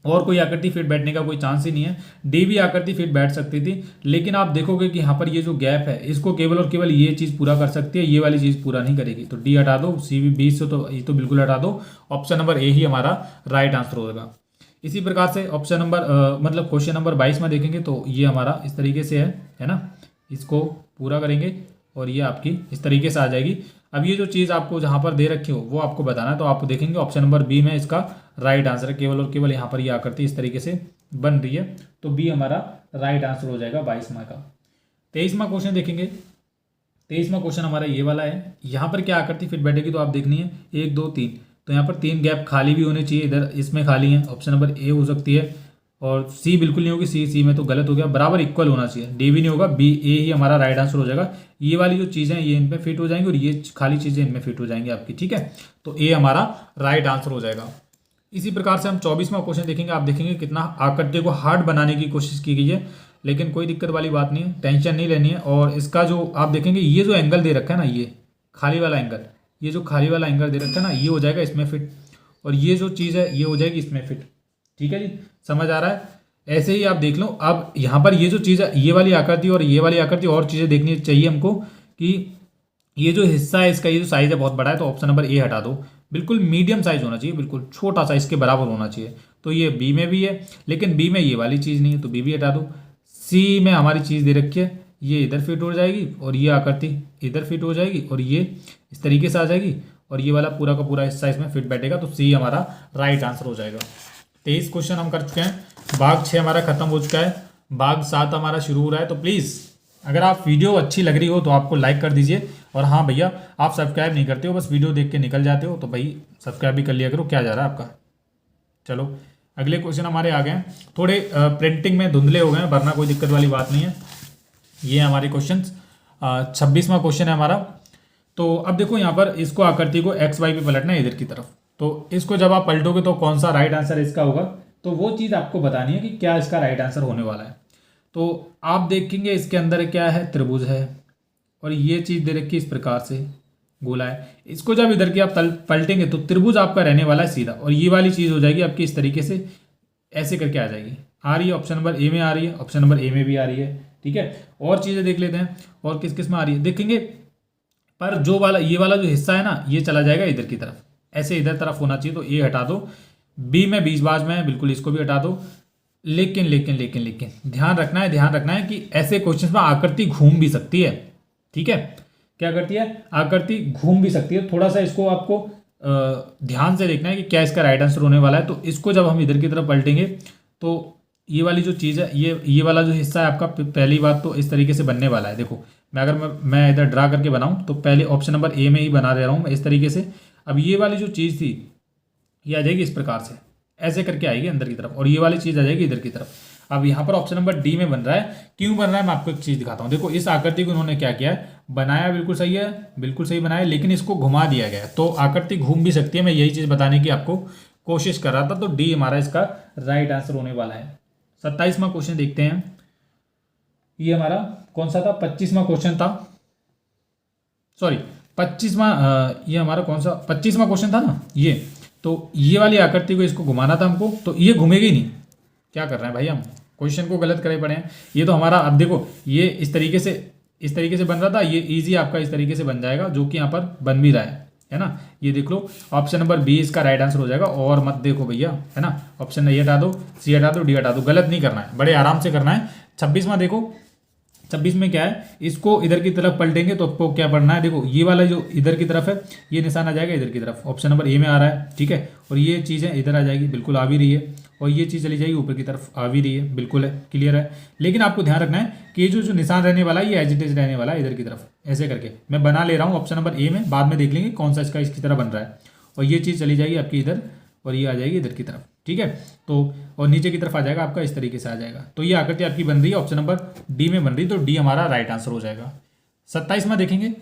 और कोई आकृति फिट बैठने का कोई चांस ही नहीं है। डी भी आकृति फिट बैठ सकती थी, लेकिन आप देखोगे कि यहाँ पर ये जो गैप है इसको केवल और केवल ये चीज़ पूरा कर सकती है, ये वाली चीज़ पूरा नहीं करेगी, तो डी हटा दो, सी भी बी से तो ये तो बिल्कुल हटा दो, ऑप्शन नंबर ए ही हमारा राइट आंसर होगा। इसी प्रकार से ऑप्शन नंबर मतलब क्वेश्चन नंबर 22 में देखेंगे तो ये हमारा इस तरीके से है ना, इसको पूरा करेंगे और ये आपकी इस तरीके से आ जाएगी। अब ये जो चीज़ आपको जहाँ पर दे रखी हो वो आपको बताना है, तो आप देखेंगे ऑप्शन नंबर बी में इसका राइट आंसर है, केवल और केवल यहाँ पर ये आकृति इस तरीके से बन रही है, तो बी हमारा राइट आंसर हो जाएगा 22वां का। 23वां क्वेश्चन देखेंगे। 23वां क्वेश्चन हमारा ये वाला है, यहाँ पर क्या आकृति फिट बैठेगी, तो आप देखनी है 1 2 3, तो यहाँ पर 3 गैप खाली भी होने चाहिए, इधर इसमें खाली है, ऑप्शन नंबर ए हो सकती है, और सी बिल्कुल नहीं होगी, सी में तो गलत हो गया, बराबर इक्वल होना चाहिए, डी भी नहीं होगा, बी ए ही हमारा राइट आंसर हो जाएगा। ये वाली जो चीज़ें हैं ये इनमें फिट हो जाएंगी और ये खाली चीज़ें इनमें फिट हो जाएंगी आपकी, ठीक है, तो ए हमारा राइट आंसर हो जाएगा। इसी प्रकार से हम 24वां क्वेश्चन देखेंगे। आप देखेंगे कितना आकृति को हार्ड बनाने की कोशिश की गई है, लेकिन कोई दिक्कत वाली बात नहीं है, टेंशन नहीं लेनी है। और इसका जो आप देखेंगे ये जो एंगल दे रखा है ना, ये खाली वाला एंगल, ये जो खाली वाला एंगल दे रखा है ना, ये हो जाएगा इसमें फिट, और ये जो चीज़ है ये हो जाएगी इसमें फिट, ठीक है जी, समझ आ रहा है। ऐसे ही आप देख लो, अब यहाँ पर ये जो चीज़ है, ये वाली आकृति और ये वाली आकृति, और चीज़ें देखनी चाहिए हमको कि ये जो हिस्सा है इसका, ये जो साइज़ है बहुत बड़ा है, तो ऑप्शन नंबर ए हटा दो, बिल्कुल मीडियम साइज होना चाहिए, बिल्कुल छोटा सा इसके बराबर होना चाहिए, तो ये बी में भी है, लेकिन बी में ये वाली चीज़ नहीं है, तो बी भी हटा दो। सी में हमारी चीज़ दे रखी है, ये इधर फिट हो जाएगी और ये आकृति इधर फिट हो जाएगी और ये इस तरीके से आ जाएगी और ये वाला पूरा का पूरा हिस्सा इसमें फिट बैठेगा। तो सी हमारा राइट आंसर हो जाएगा। 23 क्वेश्चन हम कर चुके हैं। भाग 6 हमारा खत्म हो चुका है, भाग 7 हमारा शुरू हो रहा है। तो प्लीज़ अगर आप वीडियो अच्छी लग रही हो तो आपको लाइक कर दीजिए। और हाँ भैया, आप सब्सक्राइब नहीं करते हो, बस वीडियो देख के निकल जाते हो, तो भाई सब्सक्राइब भी कर लिया करो। क्या जा रहा है आपका। चलो अगले क्वेश्चन हमारे आ गए हैं। थोड़े प्रिंटिंग में धुंधले हो गए हैं, वरना कोई दिक्कत वाली बात नहीं है। ये हमारे क्वेश्चन 26वां क्वेश्चन है हमारा। तो अब देखो यहाँ पर इसको आकृति को एक्स वाई पे पलटना है इधर की तरफ। तो इसको जब आप पलटोगे तो कौन सा राइट आंसर इसका होगा, तो वो चीज़ आपको बतानी है कि क्या इसका राइट आंसर होने वाला है। तो आप देखेंगे इसके अंदर क्या है, त्रिभुज है और ये चीज़ दे रखी है इस प्रकार से, गोला है। इसको जब इधर की आप पलटेंगे तो त्रिभुज आपका रहने वाला है सीधा, और ये वाली चीज़ हो जाएगी आपकी इस तरीके से, ऐसे करके आ जाएगी। आ रही है ऑप्शन नंबर ए में, आ रही है ऑप्शन नंबर ए में भी आ रही है। ठीक है, और चीज़ें देख लेते हैं और किस किस में आ रही है देखेंगे। पर जो वाला ये वाला जो हिस्सा है ना, ये चला जाएगा इधर की तरफ, ऐसे इधर तरफ होना चाहिए। तो ए हटा दो, बी में बीच बाज में है, बिल्कुल इसको भी हटा दो। लेकिन लेकिन लेकिन लेकिन ध्यान रखना है कि ऐसे क्वेश्चन में आकृति घूम भी सकती है। ठीक है, क्या करती है, आकृति घूम भी सकती है। थोड़ा सा इसको आपको ध्यान से देखना है कि क्या इसका राइट आंसर होने वाला है। तो इसको जब हम इधर की तरफ पलटेंगे तो ये वाली जो चीज़ है, ये वाला जो हिस्सा है आपका, पहली बात तो इस तरीके से बनने वाला है। देखो मैं इधर ड्रा करके बनाऊं तो पहले ऑप्शन नंबर ए में ही बना दे रहा हूँ मैं इस तरीके से। अब ये वाली जो चीज़ थी ये आ जाएगी इस प्रकार से, ऐसे करके आएगी अंदर की तरफ, और ये वाली चीज़ आ जाएगी इधर की तरफ। अब यहाँ पर ऑप्शन नंबर डी में बन रहा है। क्यों बन रहा है मैं आपको एक चीज़ दिखाता हूँ। देखो इस आकृति को उन्होंने क्या किया है, बनाया बिल्कुल सही है, बिल्कुल सही बनाया, लेकिन इसको घुमा दिया गया है। तो आकृति घूम भी सकती है, मैं यही चीज़ बताने की आपको कोशिश कर रहा था। तो डी हमारा इसका राइट आंसर होने वाला है। 27वां क्वेश्चन देखते हैं। ये हमारा कौन सा था, 25वां क्वेश्चन था, सॉरी 25वां, ये हमारा कौन सा 25वां क्वेश्चन था ना ये। तो ये वाली आकृति को इसको घुमाना था हमको, तो ये घूमेगी नहीं। क्या कर रहे हैं भाई, हम क्वेश्चन को गलत करे पड़े हैं। ये तो हमारा, अब देखो ये इस तरीके से बन रहा था, ये इजी आपका इस तरीके से बन जाएगा, जो कि यहाँ पर बन भी रहा है ना। ये देख लो ऑप्शन नंबर बी इसका राइट आंसर हो जाएगा। और मत देखो भैया, है ना, ऑप्शन ए हटा दो, सी हटा दो, डी हटा दो, गलत नहीं करना है, बड़े आराम से करना है। 26वां देखो, 26 में क्या है, इसको इधर की तरफ पलटेंगे तो आपको क्या पढ़ना है। देखो ये वाला जो इधर की तरफ है, ये निशान आ जाएगा इधर की तरफ, ऑप्शन नंबर ए में आ रहा है। ठीक है, और ये चीज़ें इधर आ जाएगी, बिल्कुल आ भी रही है, और ये चीज़ चली जाएगी ऊपर की तरफ, आ भी रही है, बिल्कुल है, क्लियर है। लेकिन आपको ध्यान रखना है कि ये जो निशान रहने वाला है ये एज इट इज रहने वाला है इधर की तरफ, ऐसे करके मैं बना ले रहा हूँ ऑप्शन नंबर ए में, बाद में देख लेंगे कौन सा इसकी तरह बन रहा है। और ये चीज़ चली जाएगी आपकी इधर, और ये आ जाएगी इधर की तरफ। ठीक है, तो और नीचे की तरफ आ जाएगा आपका, इस तरीके से आ जाएगा। तो ये आकृति आपकी बन रही है ऑप्शन नंबर डी में बन रही है, तो डी हमारा राइट आंसर हो जाएगा। 27वां देखेंगे,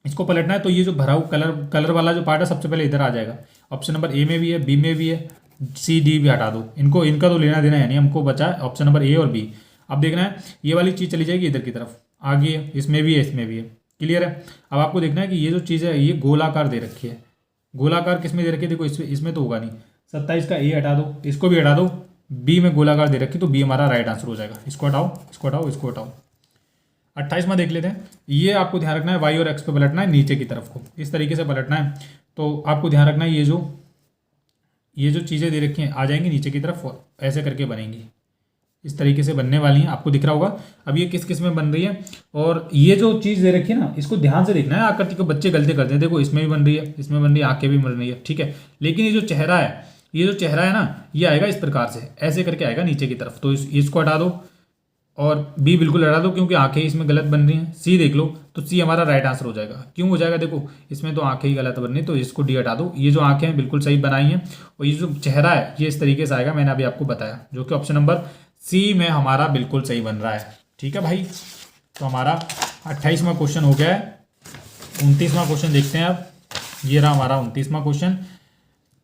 इसको पलटना है तो ये जो भरा हुआ कलर वाला जो पार्ट है सबसे पहले इधर आ जाएगा। ऑप्शन नंबर ए में भी है, बी में भी है, सी डी भी हटा दो, इनका तो लेना देना है नहीं, हमको बचा है ऑप्शन नंबर ए और बी। अब देखना है ये वाली चीज़ चली जाएगी इधर की तरफ, आगे है, इसमें भी है, इसमें भी है, क्लियर है। अब आपको देखना है कि ये जो चीज़ है ये गोलाकार दे रखी है। गोलाकार किसमें दे रखी है, देखो इसमें तो होगा नहीं। 27 का ए हटा दो, इसको भी हटा दो, बी में गोलाकार दे रखी, तो बी हमारा राइट आंसर हो जाएगा। इसको हटाओ, इसको हटाओ, इसको हटाओ। 28वां देख लेते हैं। ये आपको ध्यान रखना है, वाई और एक्स पे पलटना है, नीचे की तरफ को इस तरीके से पलटना है। तो आपको ध्यान रखना है ये जो चीज़ें दे रखी हैं आ जाएंगी नीचे की तरफ, ऐसे करके बनेंगी, इस तरीके से बनने वाली हैं, आपको दिख रहा होगा। अब ये किस किस में बन रही है, और ये जो चीज़ दे रखी है ना, इसको ध्यान से देखना है। आकृति को बच्चे गलती करते हैं, देखो इसमें भी बन रही है, इसमें बन रही है, आंखें भी बन रही है, ठीक है। लेकिन ये जो चेहरा है ना, ये आएगा इस प्रकार से, ऐसे करके आएगा नीचे की तरफ। तो इसको हटा दो, और बी बिल्कुल हटा दो क्योंकि आंखें इसमें गलत बन रही हैं। सी देख लो, तो सी हमारा राइट आंसर हो जाएगा। क्यों हो जाएगा, देखो इसमें तो आंखें ही गलत बन रही, तो इसको डी हटा दो। ये जो आंखें हैं बिल्कुल सही बनाई हैं, और ये जो चेहरा है ये इस तरीके से आएगा, मैंने अभी आपको बताया, जो कि ऑप्शन नंबर सी में हमारा बिल्कुल सही बन रहा है। ठीक है भाई, तो हमारा 28वां क्वेश्चन हो गया है। 29वां क्वेश्चन देखते हैं अब। ये रहा हमारा 29वां क्वेश्चन।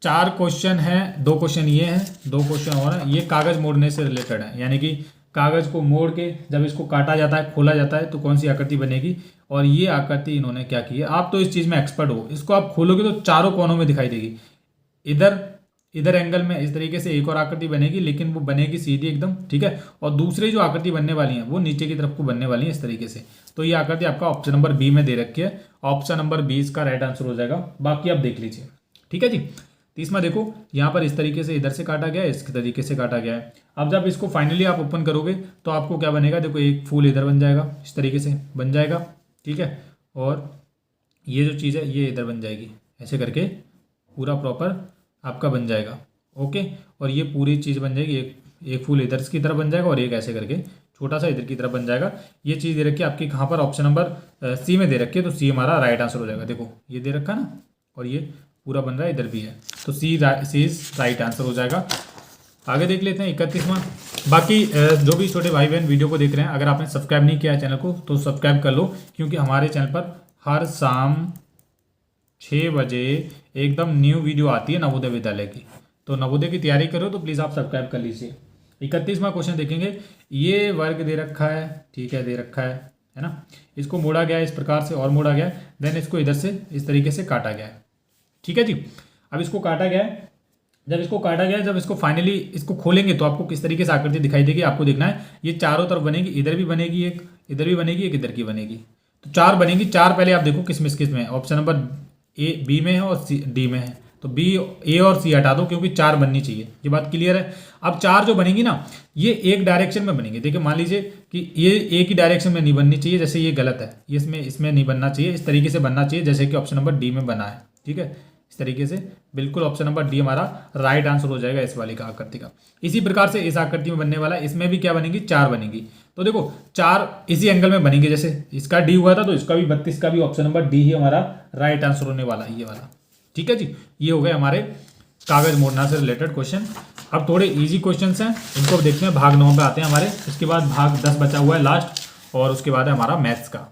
4 क्वेश्चन हैं, 2 क्वेश्चन ये हैं, 2 क्वेश्चन और हैं। ये कागज़ मोड़ने से रिलेटेड है, यानी कि कागज़ को मोड़ के जब इसको काटा जाता है, खोला जाता है, तो कौन सी आकृति बनेगी। और ये आकृति इन्होंने क्या की है, आप तो इस चीज़ में एक्सपर्ट हो, इसको आप खोलोगे तो चारों कोनों में दिखाई देगी। इधर एंगल में इस तरीके से एक और आकृति बनेगी, लेकिन वो बनेगी सीधी एकदम, ठीक है। और दूसरी जो आकृति बनने वाली है वो नीचे की तरफ को बनने वाली है इस तरीके से। तो ये आकृति आपका ऑप्शन नंबर बी में दे रखी है, ऑप्शन नंबर बी इसका राइट आंसर हो जाएगा। बाकी आप देख लीजिए, ठीक है जी। 30वां देखो यहाँ पर इस तरीके से इधर से काटा गया है, इस तरीके से काटा गया है। अब जब इसको फाइनली आप ओपन करोगे तो आपको क्या बनेगा, देखो एक फूल इधर बन जाएगा, इस तरीके से बन जाएगा, ठीक है। और ये जो चीज़ है ये इधर बन जाएगी, ऐसे करके पूरा प्रॉपर आपका बन जाएगा, ओके। और ये पूरी चीज़ बन जाएगी, एक फूल इधर की तरफ बन जाएगा और एक ऐसे करके छोटा सा इधर की तरफ बन जाएगा। ये चीज़ दे रखी है आपकी कहाँ पर, ऑप्शन नंबर सी में दे रखी है, तो सी हमारा राइट आंसर हो जाएगा। देखो ये दे रखा ना, और ये पूरा बन रहा है, इधर भी है, तो सी इज राइट आंसर हो जाएगा। आगे देख लेते हैं 31वां। बाकी जो भी छोटे भाई बहन वीडियो को देख रहे हैं, अगर आपने सब्सक्राइब नहीं किया है चैनल को तो सब्सक्राइब कर लो, क्योंकि हमारे चैनल पर हर शाम 6 बजे एकदम न्यू वीडियो आती है नवोदय विद्यालय की। तो नवोदय की तैयारी करो तो प्लीज़ आप सब्सक्राइब कर लीजिए। 31वां क्वेश्चन देखेंगे। ये वर्ग दे रखा है, ठीक है, दे रखा है ना। इसको मोड़ा गया है इस प्रकार से और मोड़ा गया है, देन इसको इधर से इस तरीके से काटा गया है, ठीक है जी। अब इसको काटा गया है, जब इसको काटा गया है, जब इसको फाइनली इसको खोलेंगे तो आपको किस तरीके से आकृति दिखाई देगी, आपको देखना है। ये चारों तरफ बनेगी, इधर भी बनेगी एक, इधर भी बनेगी एक, इधर की बनेगी, तो 4 बनेगी। 4 पहले आप देखो किस में है, ऑप्शन नंबर ए बी में है और सी डी में है, तो बी ए और सी हटा दो क्योंकि 4 बननी चाहिए, ये बात क्लियर है। अब 4 जो बनेगी ना, ये एक डायरेक्शन में बनेगी। देखिए मान लीजिए कि ये एक ही डायरेक्शन में नहीं बननी चाहिए, जैसे ये गलत है, ये इसमें नहीं बनना चाहिए, इस तरीके से बनना चाहिए जैसे कि ऑप्शन नंबर डी में बना है, ठीक है। इस तरीके से बिल्कुल ऑप्शन नंबर डी हमारा राइट आंसर हो जाएगा इस वाली का आकृति का। इसी प्रकार से इस आकृति में बनने वाला, इसमें भी क्या बनेगी, 4 बनेगी। तो देखो 4 इसी एंगल में बनेंगे, जैसे इसका डी हुआ था तो इसका भी 32 का भी ऑप्शन नंबर डी ही हमारा राइट आंसर होने वाला है, ये वाला, ठीक है जी। ये हो गए हमारे कागज मोड़ना से रिलेटेड क्वेश्चन। अब थोड़े इजी क्वेश्चंस हैं, इनको देखते हैं। भाग 9 पे आते हैं हमारे, इसके बाद भाग 10 बचा हुआ है लास्ट, और उसके बाद है हमारा मैथ्स का,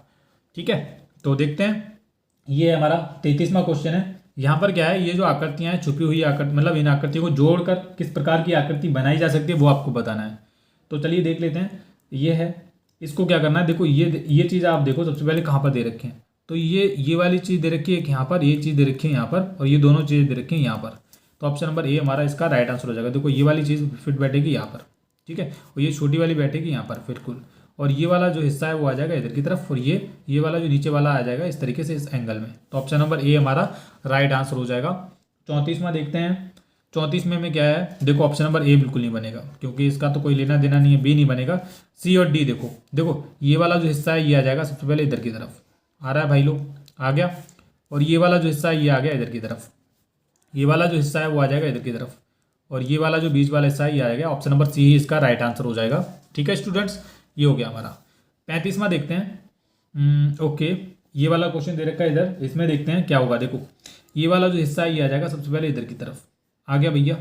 ठीक है। तो देखते हैं, ये हमारा 33वां क्वेश्चन है। यहाँ पर क्या है, ये जो आकृतियाँ हैं, छुपी हुई आकृति, मतलब इन आकृतियों को जोड़कर किस प्रकार की आकृति बनाई जा सकती है वो आपको बताना है। तो चलिए देख लेते हैं। ये है, इसको क्या करना है, देखो ये चीज़ आप देखो सबसे पहले कहाँ पर दे रखे हैं, तो ये वाली चीज़ दे रखी है एक यहाँ पर, ये चीज़ दे रखी है यहाँ पर, और ये दोनों चीज़ें दे रखी हैं यहाँ पर। तो ऑप्शन नंबर ए हमारा इसका राइट आंसर हो जाएगा। देखो ये वाली चीज़ फिट बैठेगी यहाँ पर, ठीक है, और ये छोटी वाली बैठेगी यहाँ पर बिल्कुल, और ये वाला जो हिस्सा है वो आ जाएगा इधर की तरफ, और ये वाला जो नीचे वाला आ जाएगा इस तरीके से इस एंगल में। तो ऑप्शन नंबर ए हमारा राइट आंसर हो जाएगा। 34वां देखते हैं। 34 में क्या है, देखो ऑप्शन नंबर ए बिल्कुल नहीं बनेगा, क्योंकि इसका तो कोई लेना देना नहीं है, बी नहीं बनेगा। सी और डी देखो ये वाला जो हिस्सा है ये आ जाएगा सबसे पहले इधर की तरफ, आ रहा है भाई लोग, आ गया। और ये वाला जो हिस्सा है ये आ गया इधर की तरफ, ये वाला जो हिस्सा है वो आ जाएगा इधर की तरफ, और ये वाला जो बीच वाला हिस्सा है ये आ गया। ऑप्शन नंबर सी ही इसका राइट आंसर हो जाएगा, ठीक है स्टूडेंट्स। ये हो गया हमारा। 35वां देखते हैं। ओके, ये वाला क्वेश्चन दे रखा है इधर, इसमें देखते हैं क्या होगा। देखो ये वाला जो हिस्सा है ये आ जाएगा सबसे पहले इधर की तरफ, आ गया भैया,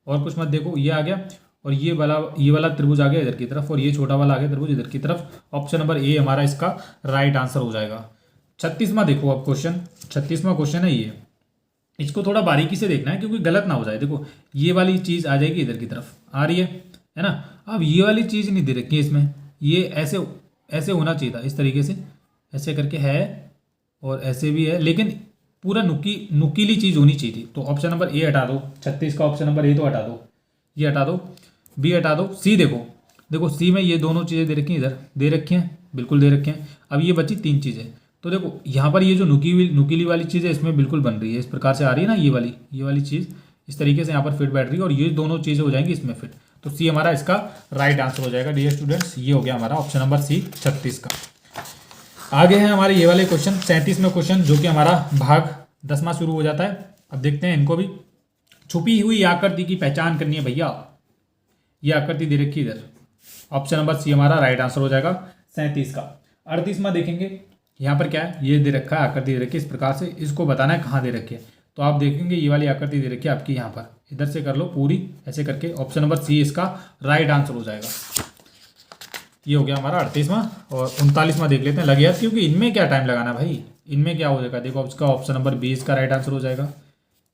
और कुछ मत देखो, ये आ गया, और ये वाला त्रिभुज आ गया इधर की तरफ, और ये छोटा वाला आ गया त्रिभुज इधर की तरफ। ऑप्शन नंबर ए हमारा इसका राइट आंसर हो जाएगा। 36वां देखो अब क्वेश्चन, 36वां क्वेश्चन है ये, इसको थोड़ा बारीकी से देखना है क्योंकि गलत ना हो जाए। देखो ये वाली चीज़ आ जाएगी इधर की तरफ, आ रही है ना। अब ये वाली चीज़ नहीं दे रखी है इसमें, ये ऐसे होना चाहिए था, इस तरीके से ऐसे करके है, और ऐसे भी है, लेकिन पूरा नुकीली चीज़ होनी चाहिए थी। तो ऑप्शन नंबर ए हटा दो, 36 का ऑप्शन नंबर ए तो हटा दो, ये हटा दो, बी हटा दो, सी देखो सी में ये दोनों चीज़ें दे रखी हैं, इधर दे रखी हैं, बिल्कुल दे रखे हैं। अब ये बची 3 चीज़ें, तो देखो यहाँ पर ये जो नुकीली वाली चीज़ है इसमें बिल्कुल बन रही है, इस प्रकार से आ रही है ना, ये वाली चीज़ इस तरीके से यहाँ पर फिट बैठ रही है, और ये दोनों चीज़ें हो जाएंगी इसमें फिट। तो सी हमारा इसका राइट आंसर हो जाएगा डियर स्टूडेंट्स। ये हो गया हमारा ऑप्शन नंबर सी 36 का। आगे है हमारे ये वाले क्वेश्चन, 37वें क्वेश्चन, जो कि हमारा भाग 10वां शुरू हो जाता है। अब देखते हैं इनको भी। छुपी हुई आकृति की पहचान करनी है भैया, ये आकृति दे रखी इधर, ऑप्शन नंबर सी हमारा राइट आंसर हो जाएगा 37 का। 38वां देखेंगे, यहाँ पर क्या है, ये दे रखा है, आकृति दे रखी है इस प्रकार से, इसको बताना है कहाँ दे रखी है। तो आप देखेंगे ये वाली आकृति दे रखी है आपकी यहाँ पर, इधर से कर लो पूरी ऐसे करके, ऑप्शन नंबर सी इसका राइट आंसर हो जाएगा। ये हो गया हमारा 38वां। और 39वां देख लेते हैं, लगे यार, क्योंकि इनमें क्या टाइम लगाना भाई, इनमें क्या हो जाएगा। देखो इसका ऑप्शन नंबर 20 का राइट आंसर हो जाएगा।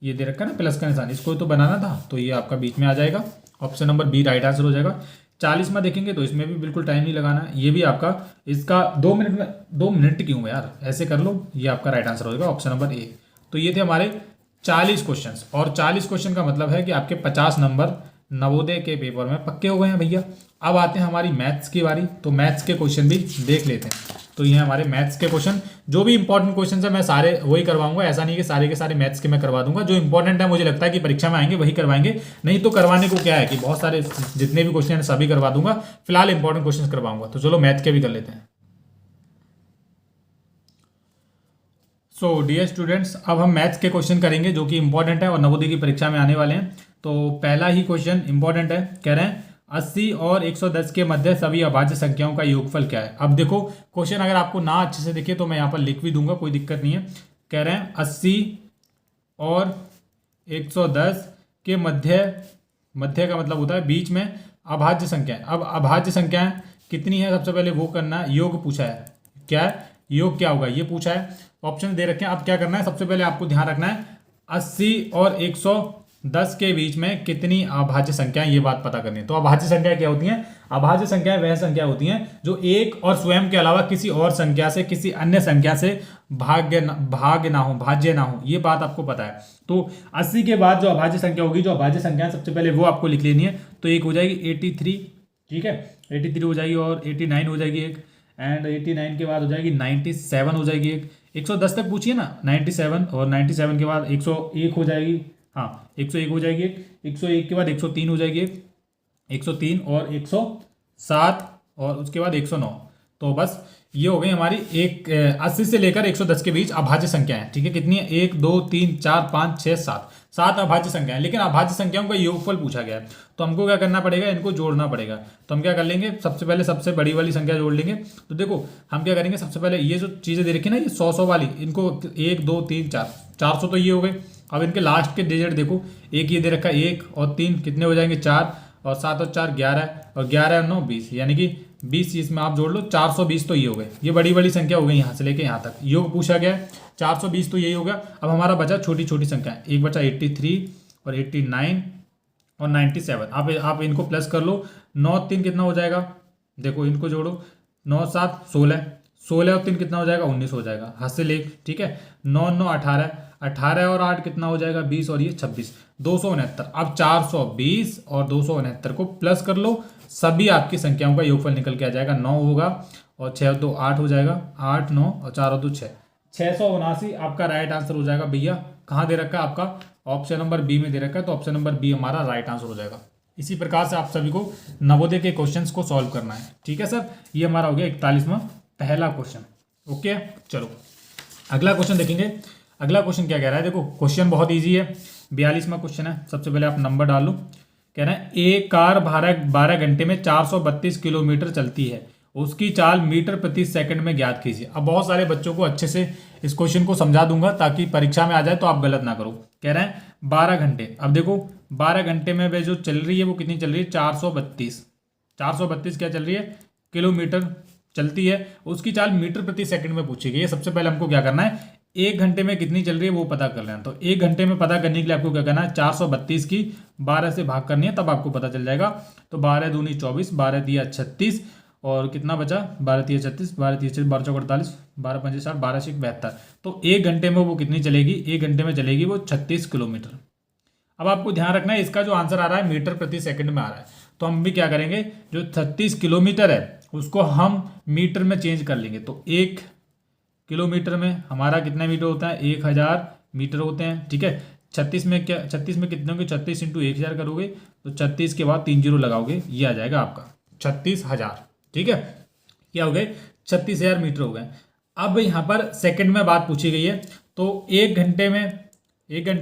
ये दे रखा है ना प्लस का निशान, इसको तो बनाना था, तो ये आपका बीच में आ जाएगा, option number B right answer हो जाएगा। 40वां देखेंगे तो इसमें भी बिल्कुल टाइम नहीं लगाना है, ये भी आपका इसका 2 मिनट में, 2 मिनट क्यों यार, ऐसे कर लो, ये आपका राइट आंसर हो जाएगा, ऑप्शन नंबर ए। तो ये थे हमारे 40 क्वेश्चन, और 40 क्वेश्चन का मतलब है कि आपके 50 नंबर नवोदय के पेपर में पक्के हो गए हैं भैया। अब आते हैं हमारी मैथ्स की बारी, तो मैथ्स के क्वेश्चन भी देख लेते हैं। तो ये हमारे मैथ्स के क्वेश्चन, जो भी इंपॉर्टेंट क्वेश्चन है मैं सारे वही करवाऊंगा, ऐसा नहीं कि सारे के सारे मैथ्स के मैं करवा दूंगा। जो इंपॉर्टेंट है मुझे लगता है कि परीक्षा में आएंगे वही करवाएंगे, नहीं तो करवाने को क्या है कि बहुत सारे जितने भी क्वेश्चन है सभी करवा दूंगा। फिलहाल इंपॉर्टेंट क्वेश्चन करवाऊंगा, तो चलो मैथ के भी कर लेते हैं। सो डियर स्टूडेंट्स, अब हम मैथ्स के क्वेश्चन करेंगे जो कि इंपॉर्टेंट है और नवोदय की परीक्षा में आने वाले हैं। तो पहला ही क्वेश्चन इंपॉर्टेंट है, कह रहे हैं 80 और 110 के मध्य सभी अभाज्य संख्याओं का योगफल क्या है। अब देखो क्वेश्चन अगर आपको ना अच्छे से दिखे तो मैं यहाँ पर लिख भी दूंगा, कोई दिक्कत नहीं है। कह रहे हैं 80 और 110 के मध्य का मतलब होता है बीच में अभाज्य संख्या। अब अभाज्य संख्याएं कितनी है सबसे पहले वो करना है। योग पूछा है, क्या है योग क्या होगा ये पूछा है, ऑप्शन दे रखे हैं। अब क्या करना है, सबसे पहले आपको ध्यान रखना है 80 और 110 के बीच में कितनी अभाज्य संख्याएं, ये बात पता करनी है। तो अभाज्य संख्याएं क्या होती हैं, अभाज्य संख्याएं वह संख्या होती हैं जो एक और स्वयं के अलावा किसी और संख्या से किसी अन्य संख्या से भाज्य ना हो, ये बात आपको पता है। तो 80 के बाद जो अभाज्य संख्या होगी, जो अभाज्य संख्या सबसे पहले वो आपको लिख लेनी है। तो एक हो जाएगी 83, ठीक है 83 हो जाएगी, और 89 हो जाएगी एक, एंड 89 के बाद हो जाएगी 97 हो जाएगी एक। 110 तक पूछिए ना, 97, और 97 के बाद 101 हो जाएगी, हाँ 101 हो जाएगी एक, 101 के बाद 103 हो जाएगी एक, 103 और 107 और उसके बाद 109। तो बस ये हो गई हमारी 80 से लेकर 110 के बीच अभाज्य संख्याएं, ठीक है। कितनी है, 1 2 3 4 5 6 7 अभाज्य संख्याएं। लेकिन अभाज्य संख्याओं का योगफल पूछा गया है, तो हमको क्या करना पड़ेगा, इनको जोड़ना पड़ेगा। तो हम क्या कर लेंगे, सबसे पहले सबसे बड़ी वाली संख्या जोड़ लेंगे। तो देखो हम क्या करेंगे, सबसे पहले ये जो चीजें दे रखी है ना, ये 100 वाली, इनको 1 2 3 4 400 तो ये हो गए। अब इनके लास्ट के डिजिट देखो, एक ये दे रखा है 1 और 3 कितने हो जाएंगे 4, और 7 और 4 11, और 11 और 9 20, यानी कि 20 इसमें आप जोड़ लो 420। तो ये हो गए, ये बड़ी बड़ी संख्या हो गई यहाँ से लेके यहाँ तक योग पूछा गया है। 420 तो यही हो गया। अब हमारा बचा छोटी छोटी संख्या, एक बचा 83 और 89 और 97। आप इनको प्लस कर लो, 9 3 कितना हो जाएगा, देखो इनको जोड़ो, 9 7 16, 16 और 3 कितना हो जाएगा 19 हो जाएगा, हासिल एक, ठीक है। 9 9 18, 18 और 8 कितना हो जाएगा 20, और ये 26, 269। अब 420 और 269 को प्लस कर लो, सभी आपकी संख्याओं का योगफल निकल के आ जाएगा, 9 होगा, और 6 2 8 हो जाएगा, 8 9 और 4 2 6, 679 आपका राइट आंसर हो जाएगा भैया। कहाँ दे रखा है आपका, ऑप्शन नंबर बी में दे रखा है, तो ऑप्शन नंबर बी हमारा राइट आंसर हो जाएगा। इसी प्रकार से आप सभी को नवोदय के क्वेश्चंस को सॉल्व करना है, ठीक है सर। ये हमारा हो गया 41वां पहला क्वेश्चन। ओके चलो अगला क्वेश्चन देखेंगे। अगला क्वेश्चन क्या कह रहा है, देखो क्वेश्चन बहुत ईजी है, 42वां क्वेश्चन है। सबसे पहले आप नंबर डाल लो। कह रहे हैं एक कार 12 घंटे में 432 किलोमीटर चलती है, उसकी चाल मीटर प्रति सेकंड में ज्ञात कीजिए। अब बहुत सारे बच्चों को अच्छे से इस क्वेश्चन को समझा दूंगा ताकि परीक्षा में आ जाए तो आप गलत ना करो। कह रहे हैं 12 घंटे, अब देखो 12 घंटे में वे जो चल रही है वो कितनी चल रही है 432 क्या चल रही है किलोमीटर चलती है, उसकी चाल मीटर प्रति सेकंड में पूछी गई है। सबसे पहले हमको क्या करना है, एक घंटे में कितनी चल रही है वो पता कर लेना। तो एक घंटे में पता करने के लिए आपको क्या करना है, 432 की 12 से भाग करनी है, तब आपको पता चल जाएगा। तो 12 दूनी 24, 12 दिया 36, और कितना बचा 12 दिया 36, 12 दिया 36, 12 चौक 48, 12 पंजे 60, 12 6 72। तो एक घंटे में वो कितनी चलेगी, एक घंटे में चलेगी वो 36 किलोमीटर। अब आपको ध्यान रखना है इसका जो आंसर आ रहा है मीटर प्रति सेकंड में आ रहा है, तो हम भी क्या करेंगे, जो 36 किलोमीटर है उसको हम मीटर में चेंज कर लेंगे। तो 1 किलोमीटर में हमारा कितना मीटर होता है, 1000 मीटर होते हैं, ठीक है। 36 में कितने होंगे, 36 इंटू 1000 करोगे तो 36 के बाद 3 जीरो लगाओगे, ये आ जाएगा आपका 36,000, ठीक है। क्या हो गए 36,000 मीटर हो गए। अब यहाँ पर सेकंड में बात पूछी गई है, तो एक घंटे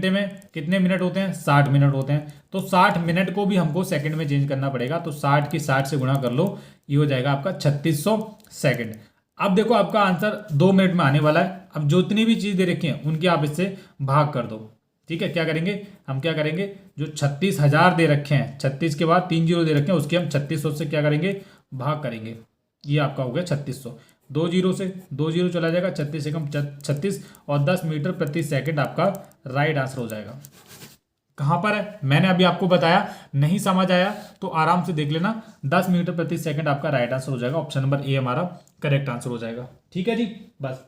में कितने मिनट होते हैं, 60 मिनट होते हैं। तो 60 मिनट को भी हमको सेकंड में चेंज करना पड़ेगा, तो 60 की 60 से गुणा कर लो, ये हो जाएगा आपका 3600 सेकंड। अब देखो आपका आंसर 2 मिनट में आने वाला है। अब जितनी भी चीज दे रखी है उनकी आप इससे भाग कर दो, ठीक है। क्या करेंगे, हम क्या करेंगे, जो 36,000 दे रखे हैं, 36 के बाद 3 जीरो दे रखे हैं, उसके हम 3600 से क्या करेंगे, भाग करेंगे। ये आपका हो गया 3600, 2 जीरो से 2 जीरो चला जाएगा, 36 से कम 36, और 10 मीटर प्रति सेकंड आपका राइट आंसर हो जाएगा। कहाँ पर है, मैंने अभी आपको बताया, नहीं समझ आया तो आराम से देख लेना, 10 मीटर प्रति सेकंड आपका राइट आंसर हो जाएगा। ऑप्शन नंबर ए हमारा करेक्ट आंसर हो जाएगा, ठीक है जी। बस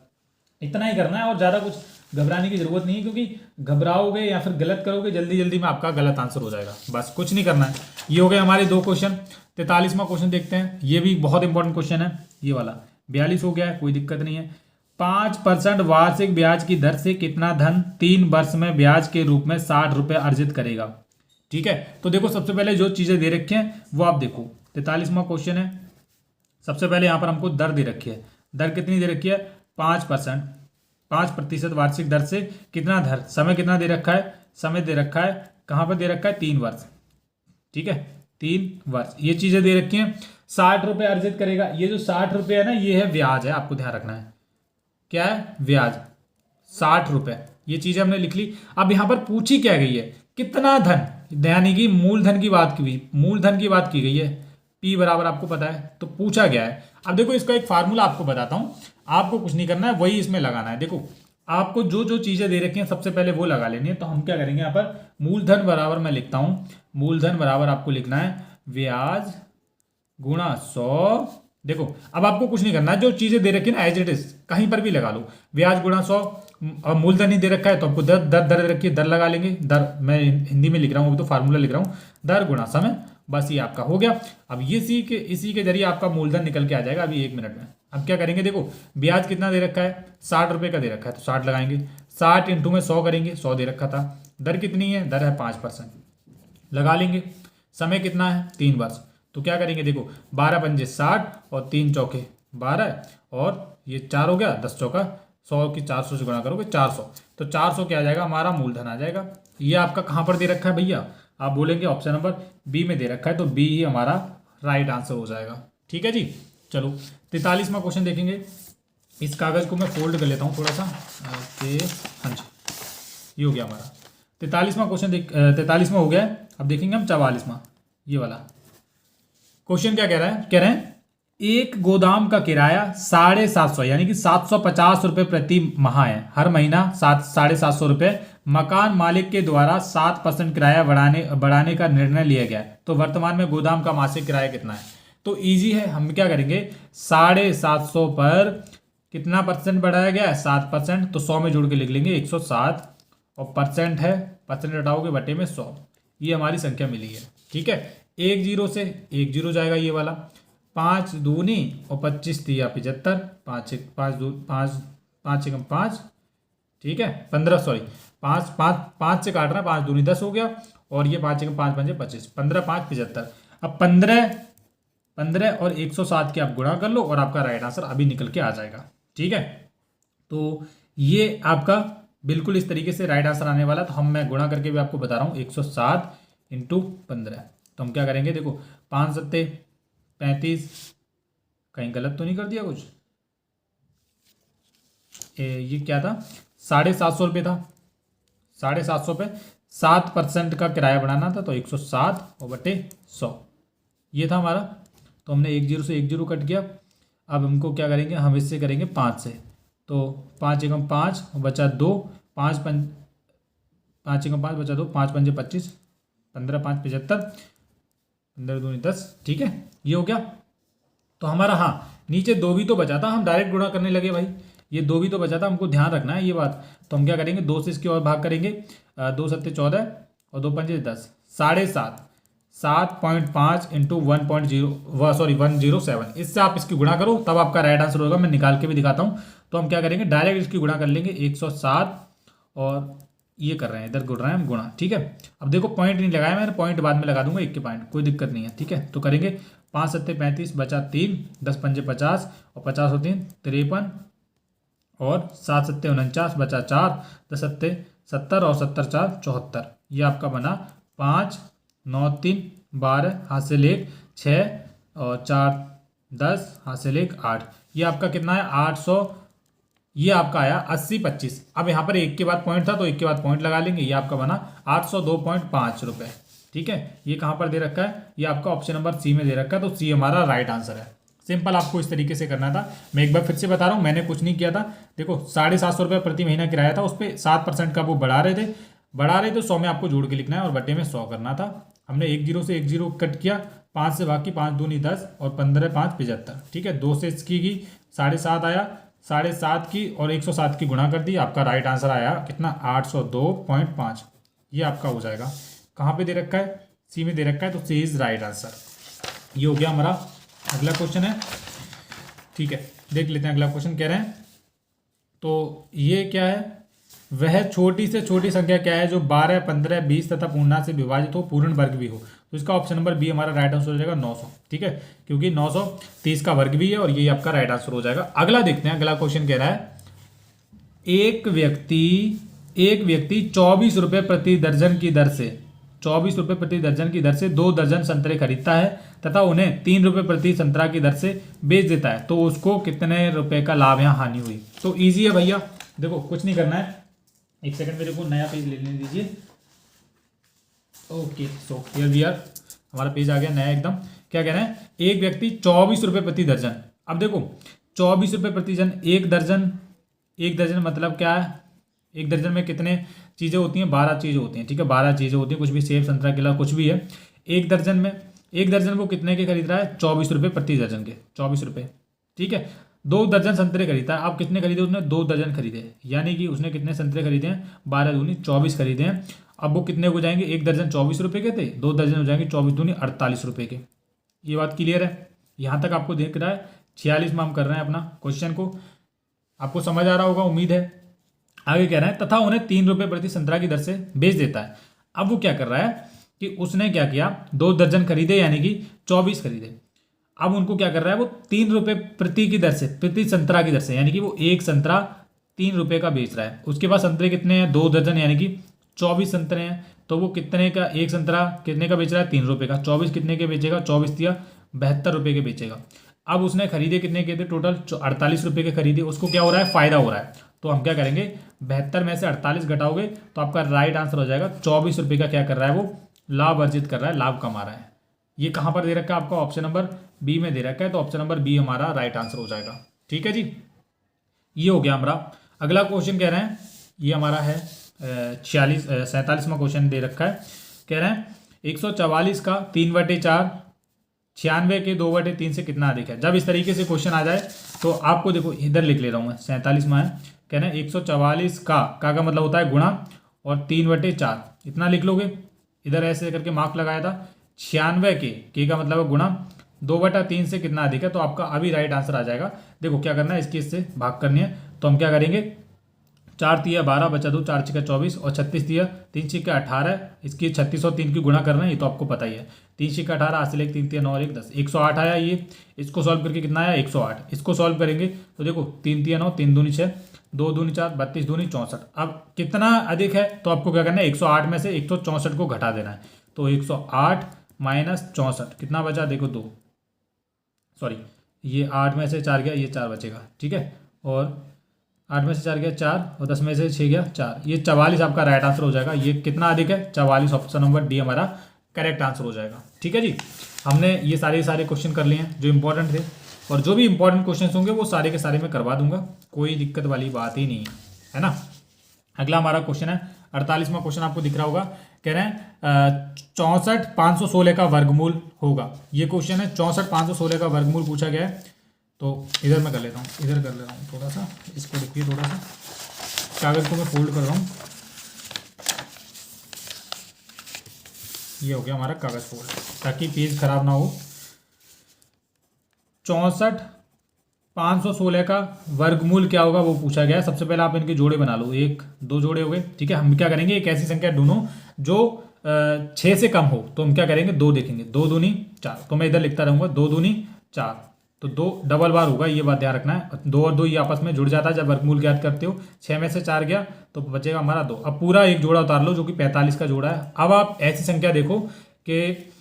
इतना ही करना है और ज़्यादा कुछ घबराने की जरूरत नहीं है, क्योंकि घबराओगे या फिर गलत करोगे जल्दी जल्दी में आपका गलत आंसर हो जाएगा। बस कुछ नहीं करना है। ये हो गए हमारे 2 क्वेश्चन। 43वां क्वेश्चन देखते हैं, ये भी बहुत इंपॉर्टेंट क्वेश्चन है ये वाला। 42 हो गया है, कोई दिक्कत नहीं है। 5% वार्षिक ब्याज की दर से कितना धन 3 वर्ष में ब्याज के रूप में 60 रुपये अर्जित करेगा। ठीक है, तो देखो सबसे पहले जो चीज़ें दे रखी हैं वो आप देखो। 43वां क्वेश्चन है। सबसे पहले यहाँ पर हमको दर दे रखी है। दर कितनी दे रखी है? 5%, 5% वार्षिक दर से कितना दर, समय कितना दे रखा है? समय दे रखा है, कहाँ पर दे रखा है? 3 वर्ष। ठीक है, 3 वर्ष ये चीज़ें दे रखी हैं। 60 रुपये अर्जित करेगा। ये जो 60 रुपये है ना, ये है ब्याज है, आपको ध्यान रखना है। क्या है? ब्याज। 60 रुपये, ये चीज़ें हमने लिख ली। अब यहाँ पर पूछी क्या गई है? कितना धन, यानी कि मूलधन की बात की हुई, मूलधन की बात की गई है। P बराबर आपको पता है, तो पूछा गया है। अब देखो इसका एक फार्मूला आपको बताता हूँ, आपको कुछ नहीं करना है, वही इसमें लगाना है। देखो आपको जो जो चीज़ें दे रखी हैं सबसे पहले वो लगा लेनी है। तो हम क्या करेंगे यहाँ पर, मूलधन बराबर मैं लिखता हूँ, मूलधन बराबर आपको लिखना है ब्याज गुणा 100। देखो अब आपको कुछ नहीं करना है, जो चीज़ें दे रखी है ना एज इट इज कहीं पर भी लगा लो। ब्याज गुणा 100, अब मूलधन ही दे रखा है तो आपको दर दर दर रखी है, दर लगा लेंगे। दर मैं हिंदी में लिख रहा हूँ, अभी तो फार्मूला लिख रहा हूँ, दर गुणा समय। बस ये आपका हो गया। अब ये इसी के जरिए आपका मूलधन निकल के आ जाएगा अभी 1 मिनट में। अब क्या करेंगे, देखो ब्याज कितना दे रखा है? 60 रुपये का दे रखा है, तो 60 लगाएंगे। 60 इंटू में 100 करेंगे, 100 दे रखा था। दर कितनी है? दर है 5%, लगा लेंगे। समय कितना है? 3 वर्ष। तो क्या करेंगे, देखो 12 पंजे 60 और 3 चौके 12 और ये 4 हो गया, 10 चौका 100 की 400 से गुणा करोगे 400, तो 400 क्या आ जाएगा? हमारा मूलधन आ जाएगा। ये आपका कहाँ पर दे रखा है भैया? आप बोलेंगे ऑप्शन नंबर बी में दे रखा है, तो बी ही हमारा राइट आंसर हो जाएगा। ठीक है जी, चलो 43वां क्वेश्चन देखेंगे। इस कागज को मैं फोल्ड कर लेता हूँ थोड़ा सा। ओके, हाँ जी, ये हो गया हमारा 43वां क्वेश्चन। 43वां हो गया है। अब देखेंगे हम 44वां, ये वाला क्वेश्चन क्या कह रहा है? कह रहे हैं एक गोदाम का किराया 750 यानी कि 750 रुपये प्रति माह है। हर महीना 750 रुपये मकान मालिक के द्वारा 7% किराया बढ़ाने का निर्णय लिया गया है। तो वर्तमान में गोदाम का मासिक किराया कितना है? तो इजी है, हम क्या करेंगे, 750 पर कितना परसेंट बढ़ाया गया है? 7%, तो 100 में जोड़ के लिख लेंगे 107, और परसेंट है, परसेंट हटाओगे बटे में 100, ये हमारी संख्या मिली है। ठीक है, 1 जीरो से 1 जीरो जाएगा ये वाला। 5 दूनी और 25 दिया 75, 5 5 एकम 5, ठीक है 15, सॉरी 5 से काट रहा है, 5 दूनी 10 हो गया, और ये 5 एकम 5 5 25, 15 5 75। अब 15 और 107 के आप गुणा कर लो और आपका राइट आंसर अभी निकल के आ जाएगा। ठीक है, तो ये आपका बिल्कुल इस तरीके से राइट आंसर आने वाला। तो मैं गुणा करके भी आपको बता रहा हूँ, 107 इंटू 15। तो हम क्या करेंगे, देखो 5 सत्ते 35, कहीं गलत तो नहीं कर दिया कुछ? ये क्या था? 750 रुपये था, 750 पे 7% का किराया बढ़ाना था, तो 107 और बटे 100 ये था हमारा। तो हमने 1 जीरो से 1 जीरो कट किया। अब हमको क्या करेंगे, हम इससे करेंगे 5 से, तो 5 एकम 5 बचा 2, 5 एकम 5 बचा 2, 5 पंजे 25, 15 5 75, 15 दूनी 10। ठीक है, ये हो गया। तो हमारा हाँ नीचे 2 भी तो बचा था, हम डायरेक्ट गुणा करने लगे भाई, ये 2 भी तो बचा था, हमको ध्यान रखना है ये बात। तो हम क्या करेंगे, 2 से इसकी और भाग करेंगे, 2 सत्ते 14 और 2 पंजे 10, 7.5 7.5 इंटू 107, इससे आप इसकी गुणा करो तब आपका राइट आंसर होगा। मैं निकाल के भी दिखाता हूँ। तो हम क्या करेंगे, डायरेक्ट इसकी गुणा कर लेंगे 107, और ये कर रहे हैं इधर गुण रहे हैं हम गुणा। ठीक है, अब देखो पॉइंट नहीं लगाया मैंने, पॉइंट बाद में लगा दूंगा, एक के पॉइंट, कोई दिक्कत नहीं है। ठीक है, तो करेंगे 5 सत्ते 35 बचा 3, 10 पंजे 50 और 50 और 3 53, और 7 सत्ते 49 बचा 4, 10 सत्ते 70 और 70 4 74। ये आपका बना 5 9 3 12, हाथ से लेख 6 और 4 10, हाथ से लेख 8। ये आपका कितना है 800। ये आपका आया 80 25। अब यहाँ पर एक के बाद पॉइंट था तो एक के बाद पॉइंट लगा लेंगे। ये आपका बना 802.5 रुपये। ठीक है, ये कहाँ पर दे रखा है, ये आपका ऑप्शन नंबर सी में दे रखा है, तो सी हमारा राइट आंसर है। सिंपल आपको इस तरीके से करना था। मैं एक बार फिर से बता रहा हूँ, मैंने कुछ नहीं किया था। देखो 750 रुपये प्रति महीना किराया था, उस पर 7% का वो बढ़ा रहे थे, तो 100 में आपको जोड़ के लिखना है और बटे में 100 करना था। हमने 1 जीरो से 1 जीरो कट किया, 5 से बाकी 5 दूनी 10 और 15 5 75। ठीक है, 2 से इसकी 7.5 आया, 7.5 की और 107 की गुणा कर दी, आपका राइट आंसर आया कितना 802.5। ये आपका हो जाएगा। कहाँ पे दे रखा है, सी में दे रखा है, तो सी इज राइट आंसर। ये हो गया हमारा। अगला क्वेश्चन है, ठीक है, देख लेते हैं अगला क्वेश्चन। कह रहे हैं तो ये क्या है, वह छोटी से छोटी संख्या क्या है जो 12, 15, 20 तथा पूर्णांक से विभाजित हो, पूर्ण वर्ग भी हो। तो इसका ऑप्शन नंबर बी हमारा राइट आंसर हो जाएगा 900। ठीक है, क्योंकि 930 का वर्ग भी है और ये आपका राइट आंसर हो जाएगा। अगला देखते हैं, अगला क्वेश्चन कह रहा है एक व्यक्ति 24 रुपये प्रति दर्जन की दर से 24 रुपये प्रति दर्जन की दर से 2 दर्जन संतरे खरीदता है तथा उन्हें 3 रुपये प्रति संतरा की दर से बेच देता है, तो उसको कितने रुपए का लाभ या हानि हुई। तो इजी है भैया, देखो कुछ नहीं करना है, एक सेकंड मेरे को नया पेज ले लेने दीजिए। Okay, so here we are, हमारा पेज आ गया नया एकदम। क्या कह रहे हैं, एक व्यक्ति 24 रुपये प्रति दर्जन। अब देखो 24 रुपये प्रति दर्जन, एक दर्जन मतलब क्या है, एक दर्जन में कितने चीज़ें होती हैं, 12 चीज़ें होती हैं। ठीक है, 12 चीज़ें होती हैं, कुछ भी सेब संतरा केला कुछ भी है। एक दर्जन वो कितने के खरीद रहा है, 24 रुपये प्रति दर्जन के, 24 रुपये। ठीक है, 2 दर्जन संतरे खरीदता है। आप कितने खरीदे, उसने 2 दर्जन खरीदे, यानी कि उसने कितने संतरे खरीदे हैं, 12 दूनी 24 खरीदे हैं। अब वो कितने हो जाएंगे, एक दर्जन 24 रुपये के थे, 2 दर्जन हो जाएंगे 24 दूनी 48 रुपये के। ये बात क्लियर है, यहाँ तक आपको देख रहा है। 46 में हम कर रहे हैं अपना क्वेश्चन को, आपको समझ आ रहा होगा उम्मीद है। आगे कह रहा है तथा उन्हें 3 रुपये प्रति संतरा की दर से बेच देता है। अब वो क्या कर रहा है कि उसने क्या किया, 2 दर्जन खरीदे यानी कि 24 खरीदे। अब उनको क्या कर रहा है, वो 3 रुपये प्रति की दर से, प्रति संतरा की दर से, यानी कि वो एक संतरा 3 रुपये का बेच रहा है। उसके पास संतरे कितने हैं, 2 दर्जन यानी कि 24 संतरे हैं। तो वो कितने का, एक संतरा कितने का बेच रहा है, 3 रुपये का। 24 कितने के बेचेगा, 24 दिया 72 रुपये के बेचेगा। अब उसने खरीदे कितने के थे, टोटल 48 रुपये के खरीदे। उसको क्या हो रहा है, फायदा हो रहा है। तो हम क्या करेंगे, 72 में से 48 घटाओगे तो आपका राइट आंसर हो जाएगा 24 रुपये का क्या कर रहा है, वो लाभ अर्जित कर रहा है, लाभ कमा रहा है। ये कहाँ पर दे रखा है आपका, ऑप्शन नंबर बी में दे रखा है, तो ऑप्शन नंबर बी हमारा राइट आंसर हो जाएगा। ठीक है जी, ये हो गया हमारा। अगला क्वेश्चन कह रहे हैं, ये हमारा है 47वां क्वेश्चन दे रखा है। कह रहे हैं 144 का 3/4 96 के 2/3 से कितना अधिक है। जब इस तरीके से क्वेश्चन आ जाए तो आपको देखो, इधर लिख ले रहा हूँ मैं, 47 में है। कह रहे हैं 144 का मतलब होता है गुणा, और 3/4 इतना लिख लोगे, इधर ऐसे करके मार्क लगाया था। 96 के का मतलब है गुणा, 2/3 से कितना अधिक है, तो आपका अभी राइट आंसर आ जाएगा। देखो क्या करना है, इसकी इससे भाग करनी है। तो हम क्या करेंगे, 4 तिया 12 बचा 2, 4 छिका 24 और 36 तिया 3 छिका 18। इसकी 36 और 3 की गुणा करना है, ये तो आपको पता ही है। 3 छिका 18, हासिल 1 3 तिया 9 और 1 10, 108 आया ये। इसको सॉल्व करके कितना आया, 108। इसको सॉल्व करेंगे तो देखो 3 तिया 9, 3 दूनी 6, 2 दूनी 4, 32 दूनी 64। अब कितना अधिक है, तो आपको क्या करना है, 108 में से 164 को घटा देना है। तो 108 माइनस 64 कितना बचा, देखो 2, सॉरी ये 8 में से 4 गया, ये 4 बचेगा। ठीक है, और 8 में से 4 गया 4, और 10 में से 6 गया 4, ये 44 आपका राइट आंसर हो जाएगा। ये कितना अधिक है, 44, ऑप्शन नंबर डी हमारा करेक्ट आंसर हो जाएगा। ठीक है जी, हमने ये सारे क्वेश्चन कर लिए हैं जो इंपॉर्टेंट थे, और जो भी इंपॉर्टेंट क्वेश्चन होंगे वो सारे के सारे मैं करवा दूंगा, कोई दिक्कत वाली बात ही नहीं है ना। अगला हमारा क्वेश्चन है 48वां क्वेश्चन, आपको दिख रहा होगा। कह रहे हैं 64 516 का वर्गमूल होगा। ये क्वेश्चन है, 64 516 का वर्गमूल पूछा गया है। तो इधर मैं कर लेता हूँ, इधर कर ले रहा हूँ थोड़ा सा, इसको देखिए थोड़ा सा, कागज़ को मैं फोल्ड कर रहा हूँ। ये हो गया हमारा कागज़ फोल्ड, ताकि पेज खराब ना हो। 64 516 का वर्गमूल क्या होगा वो पूछा गया है। सबसे पहले आप इनके जोड़े बना लो, 1 2 जोड़े हो गए। ठीक है, हम क्या करेंगे, एक ऐसी संख्या ढूंढो जो 6 से कम हो, तो हम क्या करेंगे, 2 देखेंगे, 2 दूनी 4। तो मैं इधर लिखता रहूँगा, 2 दूनी 4, तो 2 डबल बार होगा, ये बात ध्यान रखना है। 2 और 2 ये आपस में जुड़ जाता है जब वर्गमूल ज्ञात करते हो। 6 में से 4 गया तो बचेगा हमारा 2। अब पूरा एक जोड़ा उतार लो जो कि 45 का जोड़ा है। अब आप ऐसी संख्या देखो कि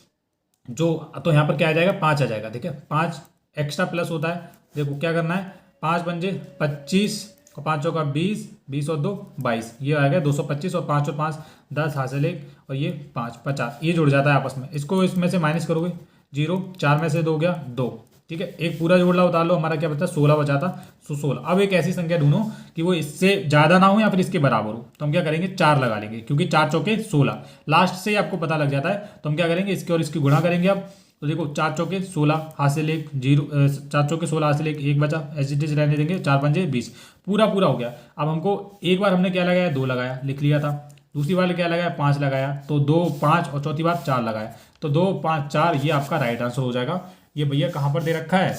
जो, तो यहाँ पर क्या आ जाएगा, 5 आ जाएगा। ठीक है, 5 एक्स्ट्रा प्लस होता है। देखो क्या करना है, 5 पंजे 25 और 5 चौका 20, 20 और 2 22, ये आ गया 225, और 5 और 5 10, हासिल 1, और ये 5 50, ये जुड़ जाता है आपस में। इसको इसमें से माइनस करोगे 0, 4 में से 2 गया 2, ठीक है, एक पूरा जोड़ उतार लो, हमारा क्या बचा 16 बचा था, सो 16। अब एक ऐसी संख्या ढूंढो कि वो इससे ज़्यादा ना हो या फिर इसके बराबर हो, तो हम क्या करेंगे 4 लगा लेंगे, क्योंकि 4 चौके 16 लास्ट से ही आपको पता लग जाता है। तो हम क्या करेंगे, इसके और इसकी गुणा करेंगे अब। तो देखो 4 चौके 16 हासिल एक जीरो, 4 चौके 16 हासिल एक बचा, ऐसे इट इज रहने देंगे, 4 पंजे 20, पूरा पूरा हो गया। अब हमको एक बार हमने क्या लगाया 2 लगाया, लिख लिया था। दूसरी बार क्या लगाया 5 लगाया, तो 2 5, और चौथी बार 4 लगाया, तो 2 5 4, ये आपका राइट आंसर हो जाएगा। ये भैया कहाँ पर दे रखा है,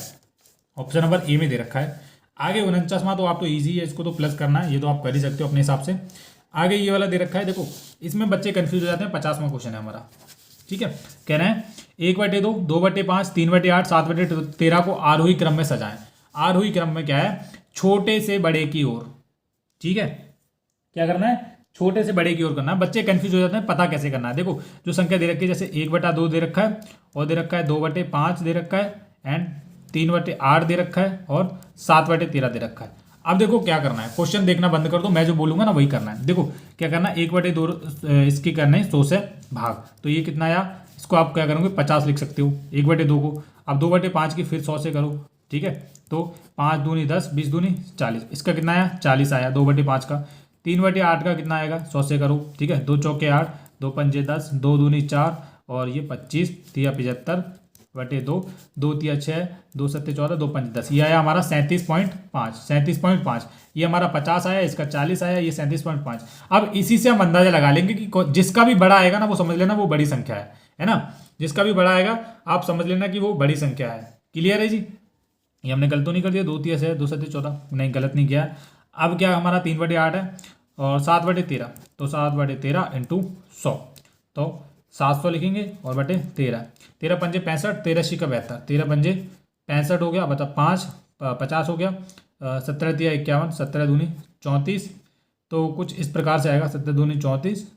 ऑप्शन नंबर ए में दे रखा है। आगे 49वां तो आप तो ईजी है, इसको तो प्लस करना है, ये तो आप कर ही सकते हो अपने हिसाब से। आगे ये वाला दे रखा है, देखो इसमें बच्चे कंफ्यूज हो जाते हैं। 50वां क्वेश्चन है हमारा, ठीक है। कह रहे हैं 1/2, 2/5, 3/8, 7/13 को आरोही क्रम में सजाएं। आरोही क्रम में क्या है, छोटे से बड़े की ओर, ठीक है। क्या करना है, छोटे से बड़े की ओर करना है। बच्चे कंफ्यूज हो जाते हैं, पता कैसे करना है। देखो जो संख्या दे रखी है, जैसे 1/2 दे रखा है, और दे रखा है 2/5 दे रखा है, एंड 3/8 दे रखा है, और 7/13 दे रखा है। अब देखो क्या करना है, क्वेश्चन देखना बंद कर दो, मैं जो बोलूंगा ना वही करना है। देखो क्या करना है, 1/2 इसकी करना है 100 से भाग, तो ये कितना आया, इसको आप क्या करोगे 50 लिख सकते हो 1/2 को। अब 2/5 की फिर 100 से करो, ठीक है। तो 5 दूनी 10, 20 दूनी 40, इसका कितना आया 40 आया 2/5 का। 3/8 का कितना आएगा 100 से करो, ठीक है। 2 चौके 8, 2 पंजे 10, 2 दूनी 4, और ये 25, 75/2, 2 तिया 6, 2 सत्ते 14, 2 पंजे 10, ये आया हमारा 37.5। 37.5 ये हमारा 50 आया, इसका 40 आया, ये 37.5। अब इसी से हम अंदाजा लगा लेंगे कि जिसका भी बड़ा आएगा ना वो समझ लेना वो बड़ी संख्या है ना। जिसका भी बड़ा आएगा आप समझ लेना कि वो बड़ी संख्या है। क्लियर है जी, ये हमने गलत तो नहीं कर दिया, 2 तिया 6, 2 सत्ते 14, नहीं गलत नहीं किया। अब क्या हमारा 3/8 है और 7/13, तो 7/13 इंटू 100, तो 700 लिखेंगे, और बटे 13, 13 पंजे 65, 13 × 72, 13 पंजे 65 हो गया, बता 5 50 हो गया, 17 तिया 51, 17 दूनी 34, तो कुछ इस प्रकार से आएगा 17 दूनी 34।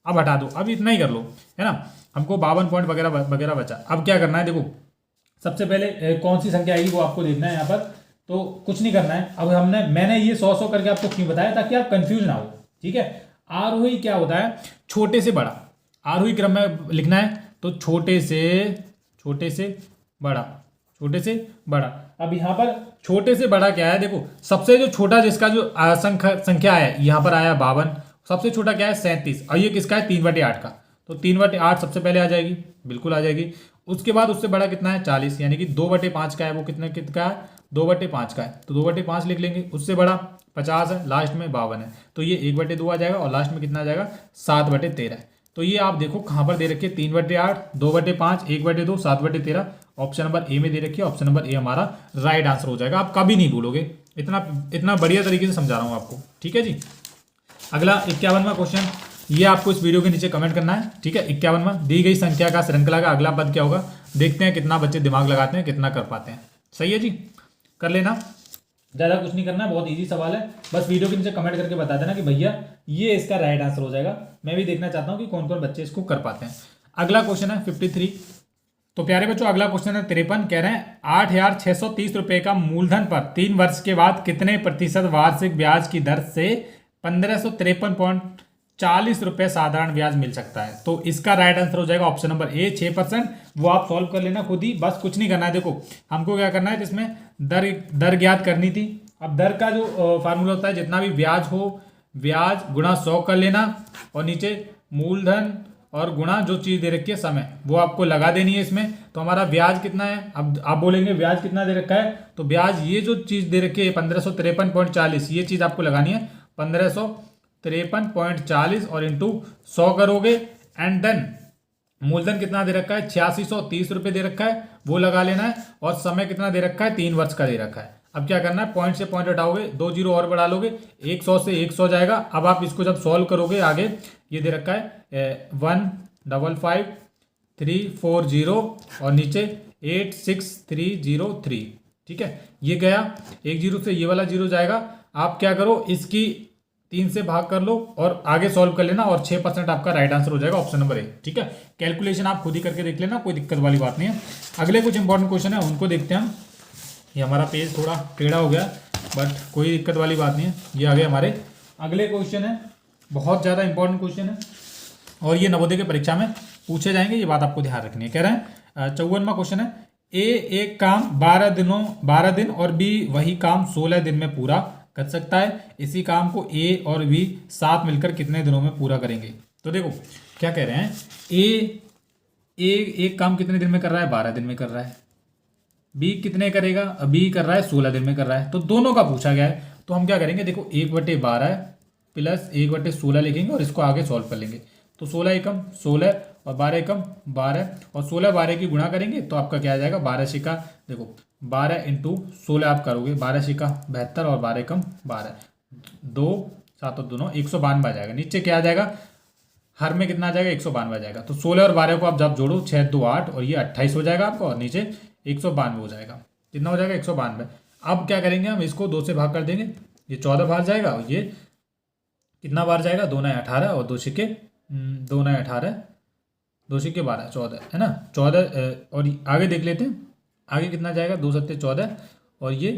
अब हटा दो, अब इतना ही कर लो, है ना। हमको 52 पॉइंट वगैरह वगैरह बचा। अब क्या करना है, देखो सबसे पहले कौन सी संख्या आएगी वो आपको देखना है यहाँ पर, तो कुछ नहीं करना है। अब मैंने ये 100 करके आपको क्यों बताया, ताकि आप कंफ्यूज ना हो, ठीक है। आरोही क्या होता है, छोटे से बड़ा, आरोही क्रम में लिखना है, तो छोटे से बड़ा, छोटे से बड़ा। अब यहाँ पर छोटे से बड़ा क्या है, देखो सबसे जो छोटा जिसका जो संख्या है यहाँ पर आया 52, सबसे छोटा क्या है 37, और ये किसका है 3/8 का, तो 3/8 सबसे पहले आ जाएगी, बिल्कुल आ जाएगी। उसके बाद उससे बड़ा कितना है 40, यानी कि 2/5 का है, वो कितना कितना है 2/5 का है, तो 2/5 लिख लेंगे। उससे बड़ा 50 है, लास्ट में 52 है, तो ये 1/2 आ जाएगा, और लास्ट में कितना आ जाएगा 7/13 है। तो ये आप देखो कहाँ पर दे रखी है, 3/8, 2/5, 1/2, 7/13, ऑप्शन नंबर ए में दे रखी है। ऑप्शन नंबर ए हमारा राइट आंसर हो जाएगा, आप कभी नहीं भूलोगे, इतना बढ़िया तरीके से समझा रहा हूँ आपको, ठीक है जी। अगला 51वां क्वेश्चन, ये आपको इस वीडियो के नीचे कमेंट करना है, ठीक है। 51वां, दी गई संख्या का श्रृंखला का अगला पद क्या होगा, देखते हैं कितना बच्चे दिमाग लगाते हैं, कितना कर पाते हैं। सही है जी, कर लेना, ज़्यादा कुछ नहीं करना, बहुत इजी सवाल है। बस वीडियो के नीचे कमेंट करके बता देना कि भैया ये इसका राइट आंसर हो जाएगा, मैं भी देखना चाहता हूँ कि कौन कौन बच्चे इसको कर पाते हैं। अगला क्वेश्चन है 53। तो प्यारे बच्चों अगला क्वेश्चन है 53, कह रहे हैं 8,630 रुपये का मूलधन पर 3 वर्ष के बाद कितने प्रतिशत वार्षिक ब्याज की दर से 1553.40 रुपये साधारण ब्याज मिल सकता है। तो इसका राइट आंसर हो जाएगा ऑप्शन नंबर ए 6%। वो आप सॉल्व कर लेना खुद ही, बस कुछ नहीं करना है। देखो हमको क्या करना है, जिसमें दर ज्ञात करनी थी। अब दर का जो फार्मूला होता है, जितना भी ब्याज हो, ब्याज गुणा 100 कर लेना, और नीचे मूलधन और गुणा जो चीज़ दे रखी है समय, वो आपको लगा देनी है इसमें। तो हमारा ब्याज कितना है, अब आप बोलेंगे ब्याज कितना दे रखा है, तो ब्याज ये जो चीज़ दे रखी है 1553.40, ये चीज़ आपको लगानी है 1553.40 और इंटू 100 करोगे, एंड देन मूलधन कितना दे रखा है 8630 रुपये दे रखा है, वो लगा लेना है। और समय कितना दे रखा है 3 वर्ष का दे रखा है। अब क्या करना है, पॉइंट से पॉइंट हटाओगे, 2 जीरो और बढ़ा लोगे, 100 से 100 जाएगा। अब आप इसको जब सॉल्व करोगे आगे, ये दे रखा है 1555340 और नीचे 86303, ठीक है। ये गया, एक जीरो से ये वाला जीरो जाएगा। आप क्या करो, इसकी 3 से भाग कर लो और आगे सॉल्व कर लेना, और 6% आपका राइट आंसर हो जाएगा ऑप्शन नंबर ए, ठीक है। कैलकुलेशन आप खुद ही करके देख लेना, कोई दिक्कत वाली बात नहीं है। अगले कुछ इंपॉर्टेंट क्वेश्चन है, उनको देखते हैं हम। ये हमारा पेज थोड़ा टेढ़ा हो गया, बट कोई दिक्कत वाली बात नहीं है। ये आगे हमारे अगले क्वेश्चन है, बहुत ज़्यादा इंपॉर्टेंट क्वेश्चन है, और ये नवोदय की परीक्षा में पूछे जाएंगे, ये बात आपको ध्यान रखनी है। कह रहे हैं 54वां क्वेश्चन है, ए एक काम 12 दिन और बी वही काम 16 दिन में पूरा कर सकता है। इसी काम को ए और बी साथ मिलकर कितने दिनों में पूरा करेंगे? तो देखो क्या कह रहे हैं, ए एक काम कितने दिन में कर रहा है? 12 दिन में कर रहा है। बी कितने करेगा? बी कर रहा है 16 दिन में कर रहा है। तो दोनों का पूछा गया है, तो हम क्या करेंगे, देखो 1/12 प्लस 1/16 लिखेंगे और इसको आगे सॉल्व कर लेंगे। तो 16 एकम 16 और 12 एकम 12 और 16 12 की गुणा करेंगे तो आपका क्या आ जाएगा? 12 छिका, देखो 12 इंटू 16 आप करोगे, 12 छिका 72 और 12 एकम 12, 2 7 और दोनों 192 आ जाएगा। नीचे क्या आ जाएगा? हर में कितना आ जाएगा? 192 आ जाएगा। तो 16 और 12 को आप जब जोड़ो 6 2 8 और ये 28 हो जाएगा आपको, और नीचे 192 हो जाएगा। कितना हो जाएगा? 192। अब क्या करेंगे हम, इसको 2 से भाग कर देंगे, ये 14 बाहर जाएगा और ये कितना बाहर जाएगा? 2 9 18 और 2 छिके 2 9 18 2 छिके 12 14 है ना, 14। और आगे देख लेते हैं, आगे कितना जाएगा? 2 7 14 और ये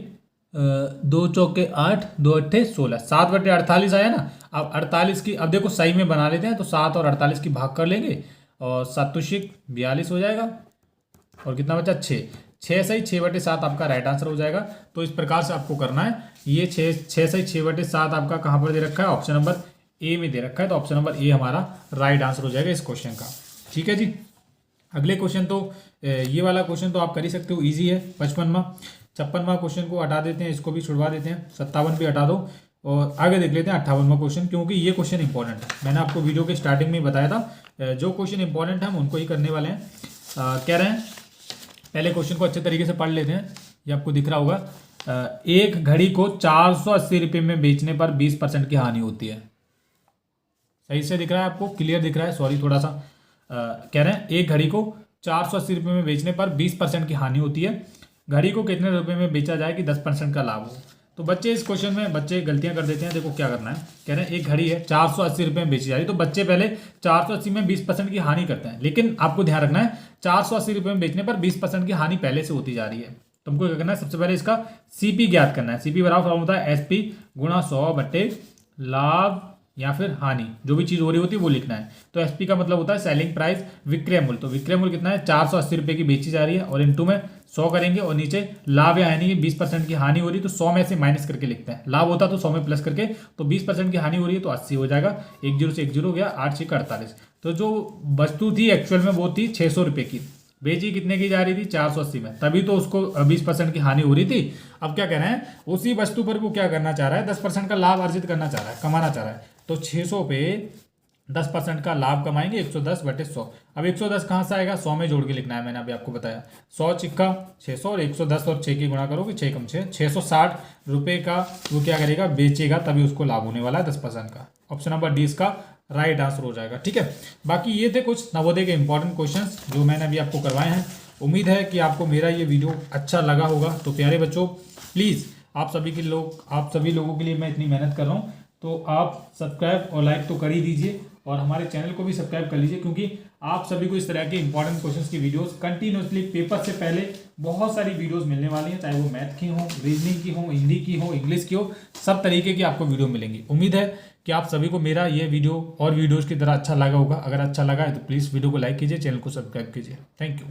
2 चौके 8 2 अट्ठे 16, 7/48 आया ना। अब 48 की, अब देखो सही में बना लेते हैं, तो 7 और 48 की भाग कर लेंगे और 7 42 हो जाएगा और कितना बचा? 6 सही 6/7 आपका राइट आंसर हो जाएगा। तो इस प्रकार से आपको करना है। ये 6 सही 6/7 आपका कहाँ पर दे रखा है? ऑप्शन नंबर ए में दे रखा है। तो ऑप्शन नंबर ए हमारा राइट आंसर हो जाएगा इस क्वेश्चन का। ठीक है जी। अगले क्वेश्चन, तो ये वाला क्वेश्चन तो आप कर ही सकते हो, ईजी है। 55वां 56वां क्वेश्चन को हटा देते हैं, इसको भी छुड़वा देते हैं, 57 भी हटा दो और आगे देख लेते हैं 58वां क्वेश्चन, क्योंकि ये क्वेश्चन इंपॉर्टेंट है। मैंने आपको वीडियो के स्टार्टिंग में बताया था, जो क्वेश्चन इंपॉर्टेंट है हम उनको ही करने वाले हैं। कह रहे हैं, पहले क्वेश्चन को अच्छे तरीके से पढ़ लेते हैं, ये आपको दिख रहा होगा। एक घड़ी को 480 रुपये में बेचने पर 20% की हानि होती है। सही से दिख रहा है आपको? क्लियर दिख रहा है? सॉरी थोड़ा सा कह रहे हैं, एक घड़ी को 480 रुपये में बेचने पर 20% की हानि होती है। घड़ी को कितने रुपए में बेचा जाए कि 10% का लाभ हो? तो बच्चे इस क्वेश्चन में बच्चे गलतियां कर देते हैं। देखो क्या करना है, कह रहे हैं एक घड़ी है 480 रुपये में बेची जा रही है, तो बच्चे पहले 480 में 20% की हानि करते हैं। लेकिन आपको ध्यान रखना है, 480 रुपये में बेचने पर 20% की हानि पहले से होती जा रही है। तुमको क्या करना है, सबसे पहले इसका सीपी ज्ञात करना है। सीपी बराबर फॉर्मूला होता है एसपी गुणा 100 बटे लाभ या फिर हानि, जो भी चीज हो रही होती है वो लिखना है। तो एसपी का मतलब होता है सेलिंग प्राइस, विक्रय मूल्य। तो विक्रय मूल्य कितना है? 480 रुपये की बेची जा रही है और इनटू में 100 करेंगे और नीचे लाभ या हानि की 20% की हानि हो रही है, तो 100 में से माइनस करके लिखते हैं। लाभ होता तो 100 में प्लस करके, तो 20% की हानि हो रही है तो 80 हो जाएगा। 1 0 से 1 0 हो गया, 8 6 48। तो जो वस्तु थी एक्चुअल में वो थी 600 रुपये की, बेची कितने की जा रही थी? 480 में, तभी तो उसको 20% की हानि हो रही थी। अब क्या कह रहे हैं, उसी वस्तु पर वो क्या करना चाह रहा है? 10% का लाभ अर्जित करना चाह रहा है, कमाना चाह रहा है। तो 600 पे 10% का लाभ कमाएंगे 110 बटे 100। अब 110 कहाँ से आएगा? 100 में जोड़ के लिखना है, मैंने अभी आपको बताया। 100 छिक्का 600 और 110 और 6 की गुणा करोगे, 6 कम 6 660 रुपये का वो क्या करेगा? बेचेगा, तभी उसको लाभ होने वाला है 10% का। ऑप्शन नंबर डी इसका राइट आंसर हो जाएगा। ठीक है, बाकी ये थे कुछ नवोदय के इंपॉर्टेंट क्वेश्चंस जो मैंने अभी आपको करवाए हैं। उम्मीद है कि आपको मेरा ये वीडियो अच्छा लगा होगा। तो प्यारे बच्चों, प्लीज़ आप सभी लोगों के लिए मैं इतनी मेहनत कर रहा हूँ, तो आप सब्सक्राइब और लाइक तो कर ही दीजिए और हमारे चैनल को भी सब्सक्राइब कर लीजिए, क्योंकि आप सभी को इस तरह के इंपॉर्टेंट क्वेश्चंस की वीडियोस कंटिन्यूसली पेपर से पहले बहुत सारी वीडियोस मिलने वाली हैं, चाहे वो मैथ की हो, रीजनिंग की हो, हिंदी की हो, इंग्लिश की हो, सब तरीके की आपको वीडियो मिलेंगी। उम्मीद है कि आप सभी को मेरा ये वीडियो और वीडियोज़ की तरह अच्छा लगा होगा। अगर अच्छा लगा है तो प्लीज़ वीडियो को लाइक कीजिए, चैनल को सब्सक्राइब कीजिए। Thank you.